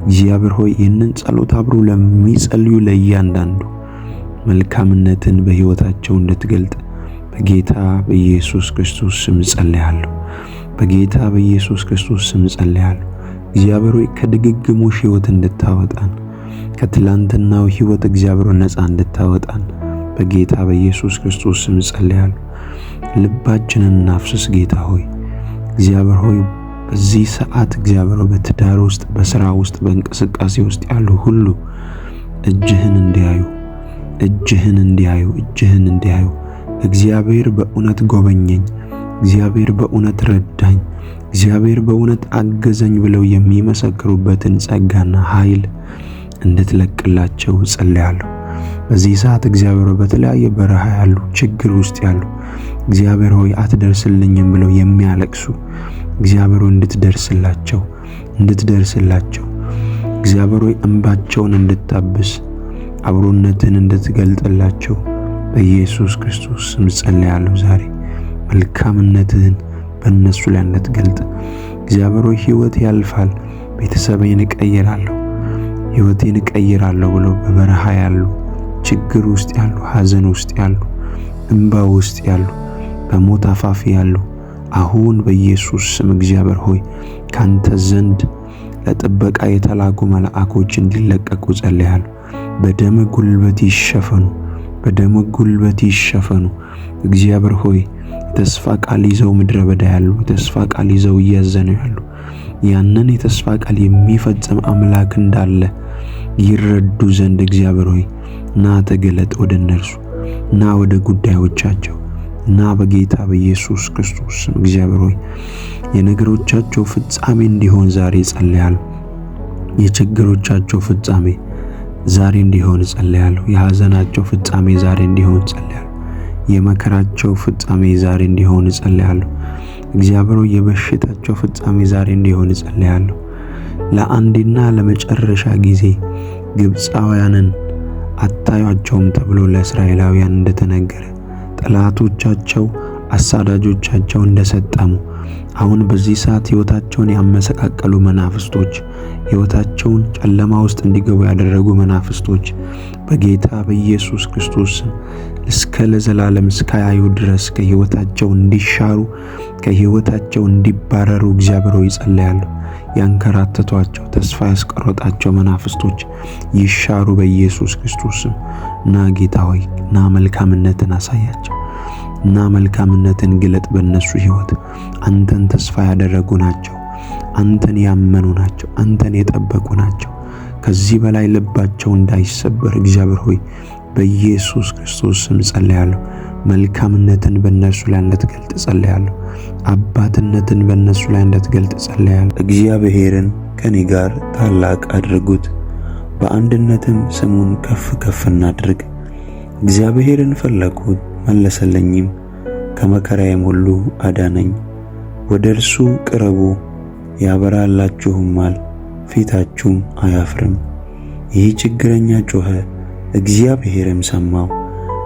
እግዚአብሔር ሆይ ይህንን ጸሎት አብሮ ለሚጸልዩ ለእያንዳንዱ መልካምነትን በሕይወታቸው እንድትገልጥ በጌታ በኢየሱስ ክርስቶስ ስም ጸልያለሁ። በጌታ በኢየሱስ ክርስቶስ ስም ጸልያለሁ። እግዚአብሔር ሆይ ከድግግሞሽ ሕይወት እንድታወጣን ከትላንትናው ሕይወት እግዚአብሔር ነፃ እንድታወጣን በጌታ በኢየሱስ ክርስቶስ ስም ጸልያለሁ። ልባችንን እናፍስስ ጌታ ሆይ እግዚአብሔር ሆይ በዚህ ሰዓት እግዚአብሔር በትዳር ውስጥ በሥራ ውስጥ በእንቅስቃሴ ውስጥ ያሉ ሁሉ እጅህን እንዲያዩ እግዚአብሔር በእውነት ጎበኘኝ፣ እግዚአብሔር በእውነት ረዳኝ፣ እግዚአብሔር በእውነት አገዘኝ ብለው የሚመሰክሩበትን ጸጋና ኃይል እንድትለቅላቸው ጸልያለሁ። በዚህ ሰዓት እግዚአብሔር በተለያየ በረሃ ያሉ ችግር ውስጥ ያሉ እግዚአብሔር ሆይ አትደርስልኝም ብለው የሚያለቅሱ እግዚአብሔር እንድትደርስላቸው እግዚአብሔር ሆይ እንባቸውን እንድታብስ አብሮነትን እንድትገልጥላቸው በኢየሱስ ክርስቶስ ስም ጸልያለሁ። ዛሬ መልካምነትህን በእነሱ ላይ እንድትገልጥ እግዚአብሔር ሆይ ሕይወት ያልፋል፣ ቤተሰቤን እቀይራለሁ፣ ሕይወቴን እቀይራለሁ ብሎ በበረሃ ያሉ ችግር ውስጥ ያሉ ሐዘን ውስጥ ያሉ እንባ ውስጥ ያሉ በሞት አፋፍ ያሉ አሁን በኢየሱስ ስም እግዚአብሔር ሆይ ካንተ ዘንድ ለጥበቃ የተላኩ መልአኮች እንዲለቀቁ ጸልያለሁ። በደም ጉልበት ይሸፈኑ። እግዚአብሔር ሆይ የተስፋ ቃል ይዘው ምድረ በዳ ያሉ የተስፋ ቃል ይዘው እያዘኑ ያሉ ያንን የተስፋ ቃል የሚፈጽም አምላክ እንዳለ ይረዱ ዘንድ እግዚአብሔር ሆይ ና ተገለጥ፣ ወደ እነርሱ ና፣ ወደ ጉዳዮቻቸው ና በጌታ በኢየሱስ ክርስቶስ ስም እግዚአብሔር ሆይ የነገሮቻቸው ፍጻሜ እንዲሆን ዛሬ ጸልያለሁ። የችግሮቻቸው ፍጻሜ ዛሬ እንዲሆን ጸልያለሁ። የሐዘናቸው ፍጻሜ ዛሬ እንዲሆን ጸልያለሁ። የመከራቸው ፍጻሜ ዛሬ እንዲሆን ጸልያለሁ። እግዚአብሔር ሆይ የበሽታቸው ፍጻሜ ዛሬ እንዲሆን ጸልያለሁ። ለአንዴና ለመጨረሻ ጊዜ ግብፃውያንን አታዩአቸውም ተብሎ ለእስራኤላውያን እንደተነገረ ጠላቶቻቸው አሳዳጆቻቸው እንደሰጠሙ አሁን በዚህ ሰዓት ሕይወታቸውን ያመሰቃቀሉ መናፍስቶች ሕይወታቸውን ጨለማ ውስጥ እንዲገቡ ያደረጉ መናፍስቶች በጌታ በኢየሱስ ክርስቶስ እስከ ለዘላለም እስካያዩ ድረስ ከሕይወታቸው እንዲሻሩ ከሕይወታቸው እንዲባረሩ እግዚአብሔር ሆይ ጸልያለሁ። ያንከራተቷቸው ተስፋ ያስቆረጣቸው መናፍስቶች ይሻሩ በኢየሱስ ክርስቶስ ና ጌታ ሆይ ና መልካምነትን አሳያቸው፣ ና መልካምነትን ግለጥ በእነሱ ሕይወት። አንተን ተስፋ ያደረጉ ናቸው፣ አንተን ያመኑ ናቸው፣ አንተን የጠበቁ ናቸው። ከዚህ በላይ ልባቸው እንዳይሰበር እግዚአብሔር ሆይ በኢየሱስ ክርስቶስ ስም ጸልያለሁ። መልካምነትን በእነሱ ላይ እንድትገልጥ ጸልያለሁ። አባትነትን በእነሱ ላይ እንድትገልጥ ጸልያለሁ። እግዚአብሔርን ከኔ ጋር ታላቅ አድርጉት፣ በአንድነትም ስሙን ከፍ ከፍ እናድርግ። እግዚአብሔርን ፈለግሁት መለሰልኝም፣ ከመከራዬም ሁሉ አዳነኝ። ወደ እርሱ ቅረቡ ያበራላችሁማል፣ ፊታችሁም አያፍርም። ይህ ችግረኛ ጮኸ፣ እግዚአብሔርም ሰማው፣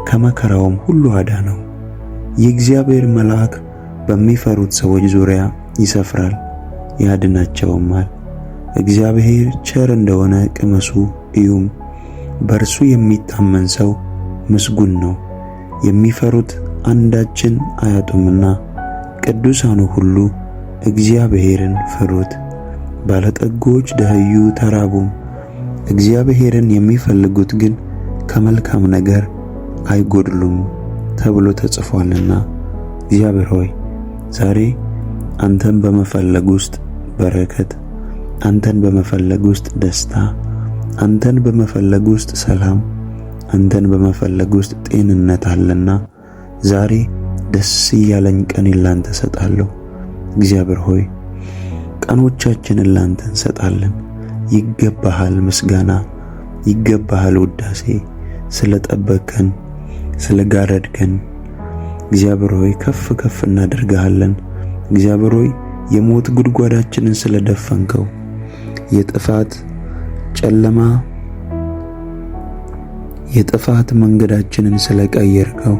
ከመከራውም ሁሉ አዳነው። የእግዚአብሔር መልአክ በሚፈሩት ሰዎች ዙሪያ ይሰፍራል ያድናቸውማል። እግዚአብሔር ቸር እንደሆነ ቅመሱ እዩም፣ በእርሱ የሚታመን ሰው ምስጉን ነው። የሚፈሩት አንዳችን አያጡምና ቅዱሳኑ ሁሉ እግዚአብሔርን ፍሩት። ባለጠጎች ደኸዩ ተራቡም፣ እግዚአብሔርን የሚፈልጉት ግን ከመልካም ነገር አይጎድሉም ተብሎ ተጽፏልና። እግዚአብሔር ሆይ ዛሬ አንተን በመፈለግ ውስጥ በረከት፣ አንተን በመፈለግ ውስጥ ደስታ፣ አንተን በመፈለግ ውስጥ ሰላም፣ አንተን በመፈለግ ውስጥ ጤንነት አለና ዛሬ ደስ እያለኝ ቀኔን ላንተ ሰጣለሁ። እግዚአብሔር ሆይ ቀኖቻችንን ላንተ እንሰጣለን። ይገባሃል ምስጋና፣ ይገባሃል ውዳሴ። ስለጠበቅከን፣ ስለጋረድከን እግዚአብሔር ሆይ ከፍ ከፍ እናደርግሃለን። እግዚአብሔር ሆይ የሞት ጉድጓዳችንን ስለደፈንከው፣ የጥፋት ጨለማ የጥፋት መንገዳችንን ስለቀየርከው፣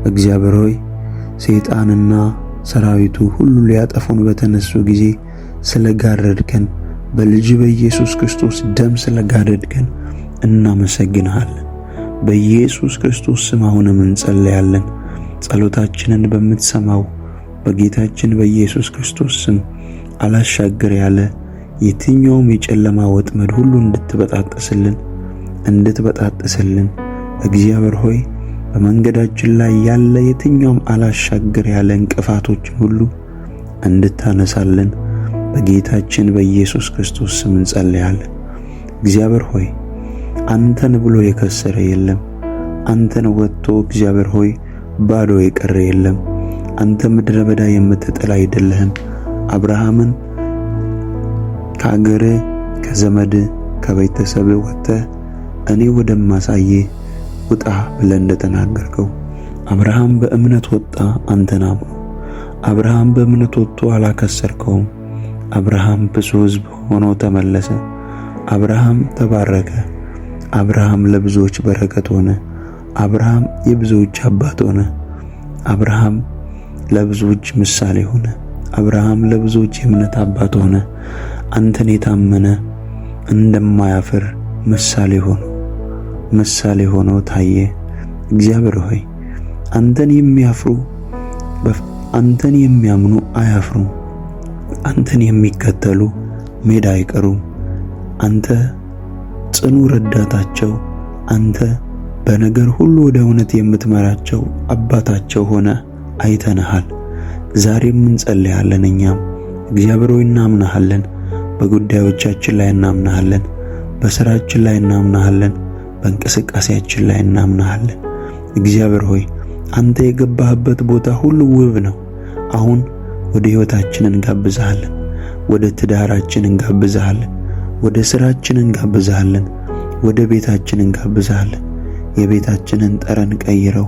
እግዚአብሔር ሆይ ሰይጣንና ሰራዊቱ ሁሉ ሊያጠፉን በተነሱ ጊዜ ስለጋረድከን፣ በልጅ በኢየሱስ ክርስቶስ ደም ስለጋረድከን እናመሰግንሃለን። በኢየሱስ ክርስቶስ ስም አሁንም እንጸልያለን። ጸሎታችንን በምትሰማው በጌታችን በኢየሱስ ክርስቶስ ስም አላሻገር ያለ የትኛውም የጨለማ ወጥመድ ሁሉ እንድትበጣጥስልን እግዚአብሔር ሆይ በመንገዳችን ላይ ያለ የትኛውም አላሻገር ያለ እንቅፋቶችን ሁሉ እንድታነሳልን በጌታችን በኢየሱስ ክርስቶስ ስም እንጸልያለን። እግዚአብሔር ሆይ አንተን ብሎ የከሰረ የለም። አንተን ወጥቶ እግዚአብሔር ሆይ ባዶ የቀረ የለም። አንተ ምድረ በዳ የምትጥል አይደለህም። አብርሃምን ከአገር ከዘመድ ከቤተሰብ ወጥተህ እኔ ወደማሳይህ ውጣ ብለህ እንደተናገርከው አብርሃም በእምነት ወጣ፣ አንተን አምኖ። አብርሃም በእምነት ወጥቶ አላከሰርከውም። አብርሃም ብዙ ሕዝብ ሆኖ ተመለሰ። አብርሃም ተባረከ። አብርሃም ለብዙዎች በረከት ሆነ። አብርሃም የብዙዎች አባት ሆነ። አብርሃም ለብዙዎች ምሳሌ ሆነ። አብርሃም ለብዙዎች የእምነት አባት ሆነ። አንተን የታመነ እንደማያፍር ምሳሌ ሆኖ ታየ። እግዚአብሔር ሆይ አንተን የሚያምኑ አያፍሩም። አንተን የሚከተሉ ሜዳ አይቀሩም። አንተ ጽኑ ረዳታቸው፣ አንተ በነገር ሁሉ ወደ እውነት የምትመራቸው አባታቸው ሆነ አይተንሃል። ዛሬም እንጸልያለን። እኛም እግዚአብሔር ሆይ እናምናሃለን። በጉዳዮቻችን ላይ እናምናሃለን። በስራችን ላይ እናምናሃለን። በእንቅስቃሴያችን ላይ እናምናሃለን። እግዚአብሔር ሆይ አንተ የገባህበት ቦታ ሁሉ ውብ ነው። አሁን ወደ ሕይወታችን እንጋብዛሃለን። ወደ ትዳራችን እንጋብዛሃለን። ወደ ስራችን እንጋብዛሃለን። ወደ ቤታችን እንጋብዛሃለን። የቤታችንን ጠረን ቀይረው።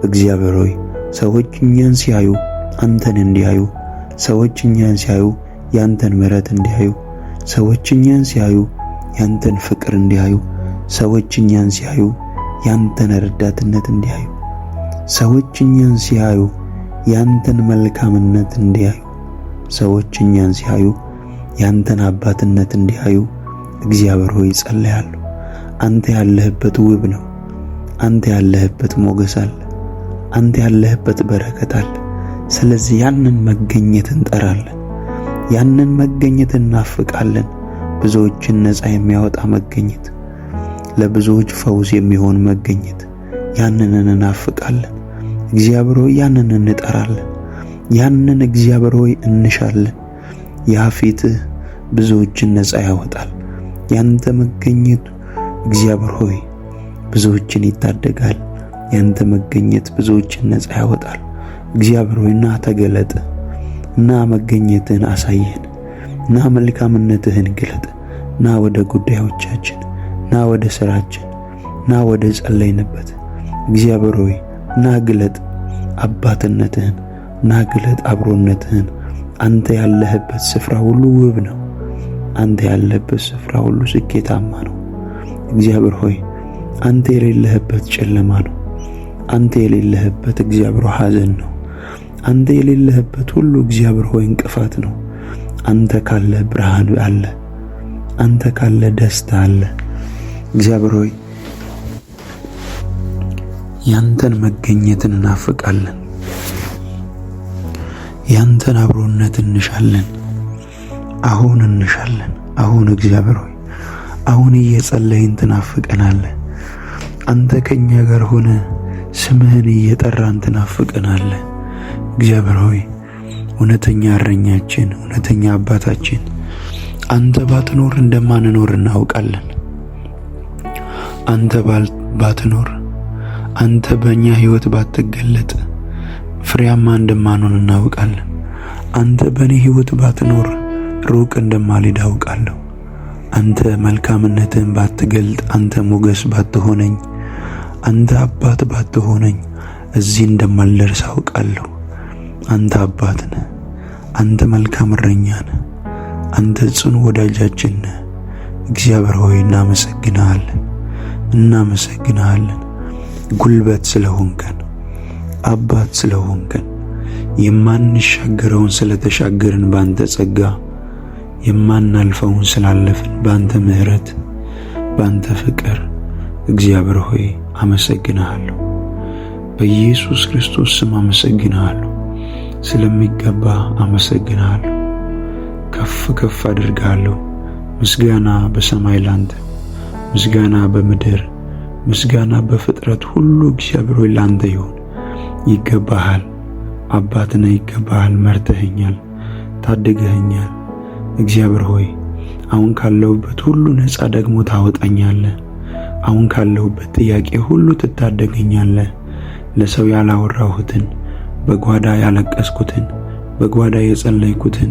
እግዚአብሔር ሆይ ሰዎች እኛን ሲያዩ አንተን እንዲያዩ፣ ሰዎች እኛን ሲያዩ ያንተን ምሕረት እንዲያዩ፣ ሰዎች እኛን ሲያዩ ያንተን ፍቅር እንዲያዩ፣ ሰዎች እኛን ሲያዩ ያንተን ረዳትነት እንዲያዩ፣ ሰዎች እኛን ሲያዩ ያንተን መልካምነት እንዲያዩ፣ ሰዎች እኛን ሲያዩ ያንተን አባትነት እንዲያዩ እግዚአብሔር ሆይ ጸልያለሁ። አንተ ያለህበት ውብ ነው። አንተ ያለህበት ሞገስ አለ። አንተ ያለህበት በረከት አለ። ስለዚህ ያንን መገኘት እንጠራለን። ያንን መገኘት እናፍቃለን። ብዙዎችን ነፃ የሚያወጣ መገኘት፣ ለብዙዎች ፈውስ የሚሆን መገኘት፣ ያንን እናፍቃለን። እግዚአብሔር ሆይ ያንን እንጠራለን። ያንን እግዚአብሔር ሆይ እንሻለን። ያ ፊትህ ብዙዎችን ነፃ ያወጣል። ያንተ መገኘት እግዚአብሔር ሆይ ብዙዎችን ይታደጋል። ያንተ መገኘት ብዙዎችን ነፃ ያወጣል። እግዚአብሔር ሆይ ና ተገለጥ፣ ና መገኘትህን አሳየን፣ ና መልካምነትህን ግለጥ፣ ና ወደ ጉዳዮቻችን፣ ና ወደ ስራችን፣ ና ወደ ጸለይንበት እግዚአብሔር ሆይ ና ግለጥ አባትነትህን፣ ና ግለጥ አብሮነትህን። አንተ ያለህበት ስፍራ ሁሉ ውብ ነው። አንተ ያለህበት ስፍራ ሁሉ ስኬታማ ነው። እግዚአብሔር ሆይ አንተ የሌለህበት ጨለማ ነው። አንተ የሌለህበት እግዚአብሔር ሐዘን ነው። አንተ የሌለህበት ሁሉ እግዚአብሔር ሆይ እንቅፋት ነው። አንተ ካለ ብርሃን አለ። አንተ ካለ ደስታ አለ። እግዚአብሔር ሆይ ያንተን መገኘት እናፍቃለን። ያንተን አብሮነት እንሻለን። አሁን እንሻለን። አሁን እግዚአብሔር ሆይ አሁን እየጸለይን ትናፍቀናለህ። አንተ ከኛ ጋር ሆነ ስምህን እየጠራን ትናፍቀናለህ። እግዚአብሔር ሆይ እውነተኛ እረኛችን፣ እውነተኛ አባታችን አንተ ባትኖር እንደማንኖር እናውቃለን። አንተ ባትኖር፣ አንተ በእኛ ሕይወት ባትገለጥ ፍሬያማ እንደማንሆን እናውቃለን። አንተ በእኔ ሕይወት ባትኖር ሩቅ እንደማልሄድ አውቃለሁ። አንተ መልካምነትን ባትገልጥ፣ አንተ ሞገስ ባትሆነኝ፣ አንተ አባት ባትሆነኝ እዚህ እንደማልደርስ አውቃለሁ። አንተ አባት ነህ። አንተ መልካም እረኛ ነህ። አንተ ጽኑ ወዳጃችን ነህ። እግዚአብሔር ሆይ እናመሰግንሃለን። ጉልበት ስለሆንከን፣ አባት ስለሆንከን፣ የማንሻገረውን ስለተሻገርን ባንተ ጸጋ፣ የማናልፈውን ስላለፍን ባንተ ምሕረት፣ ባንተ ፍቅር እግዚአብሔር ሆይ አመሰግንሃለሁ። በኢየሱስ ክርስቶስ ስም አመሰግንሃለሁ። ስለሚገባ አመሰግንሃለሁ። ከፍ ከፍ አድርጋለሁ። ምስጋና በሰማይ ላንተ፣ ምስጋና በምድር፣ ምስጋና በፍጥረት ሁሉ እግዚአብሔር ሆይ ላንተ ይሁን። ይገባሃል። አባት ነህ፣ ይገባሃል። መርተኸኛል፣ ታድገኸኛል። እግዚአብሔር ሆይ አሁን ካለሁበት ሁሉ ነፃ ደግሞ ታወጣኛለህ። አሁን ካለሁበት ጥያቄ ሁሉ ትታደገኛለህ። ለሰው ያላወራሁትን፣ በጓዳ ያለቀስኩትን፣ በጓዳ የጸለይኩትን፣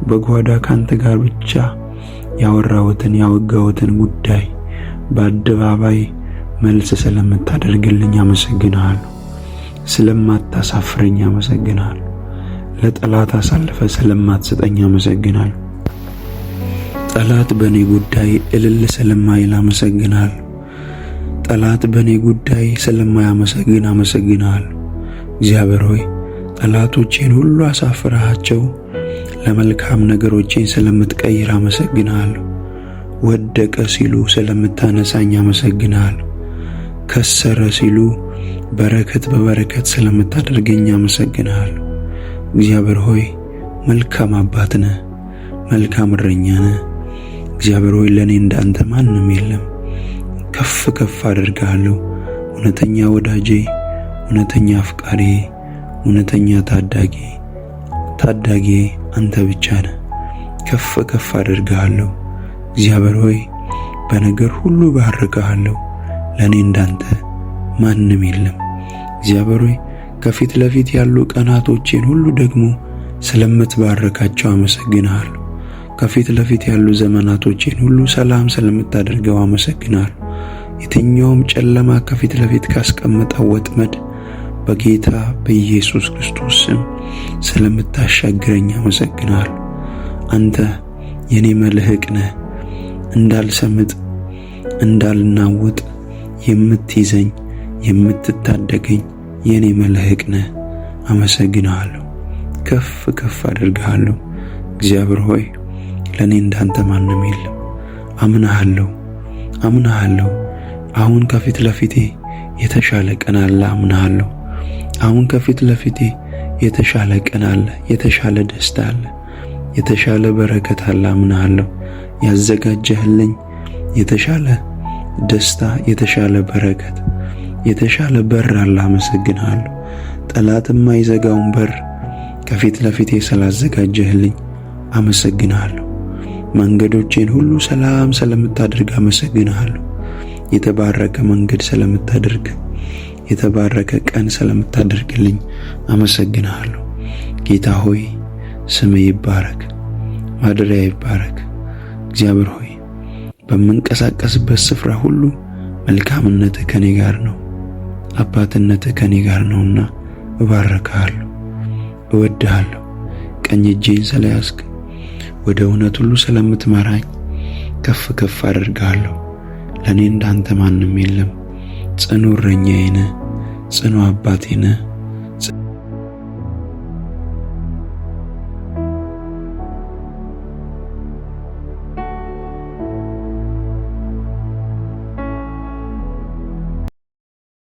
በጓዳ ካንተ ጋር ብቻ ያወራሁትን ያወጋሁትን ጉዳይ በአደባባይ መልስ ስለምታደርግልኝ አመሰግንሃለሁ። ስለማታሳፍረኝ አመሰግንሃለሁ። ለጠላት አሳልፈ ስለማትሰጠኝ አመሰግንሃለሁ። ጠላት በእኔ ጉዳይ እልል ስለማይል አመሰግንሃለሁ። ጠላት በእኔ ጉዳይ ስለማያመሰግን አመሰግንሃለሁ። እግዚአብሔር ሆይ ጠላቶቼን ሁሉ አሳፍረሃቸው ለመልካም ነገሮቼን ስለምትቀይር አመሰግንሃለሁ። ወደቀ ሲሉ ስለምታነሳኝ አመሰግንሃለሁ። ከሰረ ሲሉ በረከት በበረከት ስለምታደርገኝ አመሰግንሃለሁ። እግዚአብሔር ሆይ መልካም አባት ነህ፣ መልካም እረኛ ነህ። እግዚአብሔር ሆይ ለእኔ እንዳንተ ማንም የለም። ከፍ ከፍ አደርግሃለሁ። እውነተኛ ወዳጄ፣ እውነተኛ አፍቃሪ፣ እውነተኛ ታዳጊ አንተ ብቻ ነህ። ከፍ ከፍ አደርግሃለሁ። እግዚአብሔር ሆይ በነገር ሁሉ ባርክሃለሁ። ለእኔ እንዳንተ ማንም የለም። እግዚአብሔር ሆይ ከፊት ለፊት ያሉ ቀናቶቼን ሁሉ ደግሞ ስለምትባረካቸው አመሰግንሃለሁ። ከፊት ለፊት ያሉ ዘመናቶቼን ሁሉ ሰላም ስለምታደርገው አመሰግንሃለሁ። የትኛውም ጨለማ ከፊት ለፊት ካስቀመጠው ወጥመድ በጌታ በኢየሱስ ክርስቶስ ስም ስለምታሻግረኝ አመሰግንሃለሁ። አንተ የኔ መልህቅ ነህ። እንዳልሰምጥ እንዳልናወጥ የምትይዘኝ የምትታደገኝ የኔ መልህቅ ነህ። አመሰግንሃለሁ። ከፍ ከፍ አድርግሃለሁ። እግዚአብሔር ሆይ ለእኔ እንዳንተ ማንም የለም። አምናሃለሁ። አሁን ከፊት ለፊቴ የተሻለ ቀን አለ። አምናሃለሁ። አሁን ከፊት ለፊቴ የተሻለ ቀን አለ። የተሻለ ደስታ አለ። የተሻለ በረከት አለ። አምናሃለሁ። ያዘጋጀህልኝ የተሻለ ደስታ፣ የተሻለ በረከት፣ የተሻለ በር አለ። አመሰግንሃለሁ። ጠላት የማይዘጋውን በር ከፊት ለፊቴ ስላዘጋጀህልኝ አመሰግንሃለሁ። መንገዶቼን ሁሉ ሰላም ስለምታደርግ አመሰግንሃለሁ። የተባረከ መንገድ ስለምታደርግ፣ የተባረከ ቀን ስለምታደርግልኝ አመሰግንሃለሁ። ጌታ ሆይ ስምህ ይባረክ፣ ማደሪያ ይባረክ። እግዚአብሔር ሆይ በምንቀሳቀስበት ስፍራ ሁሉ መልካምነትህ ከኔ ጋር ነው፣ አባትነትህ ከኔ ጋር ነውና እባረክሃለሁ፣ እወድሃለሁ። ቀኝ እጄን ስለያዝክ ወደ እውነት ሁሉ ስለምትመራኝ ከፍ ከፍ አደርግሃለሁ። ለእኔ እንዳንተ ማንም የለም። ጽኑ እረኛዬ ነህ፣ ጽኑ አባቴ ነህ።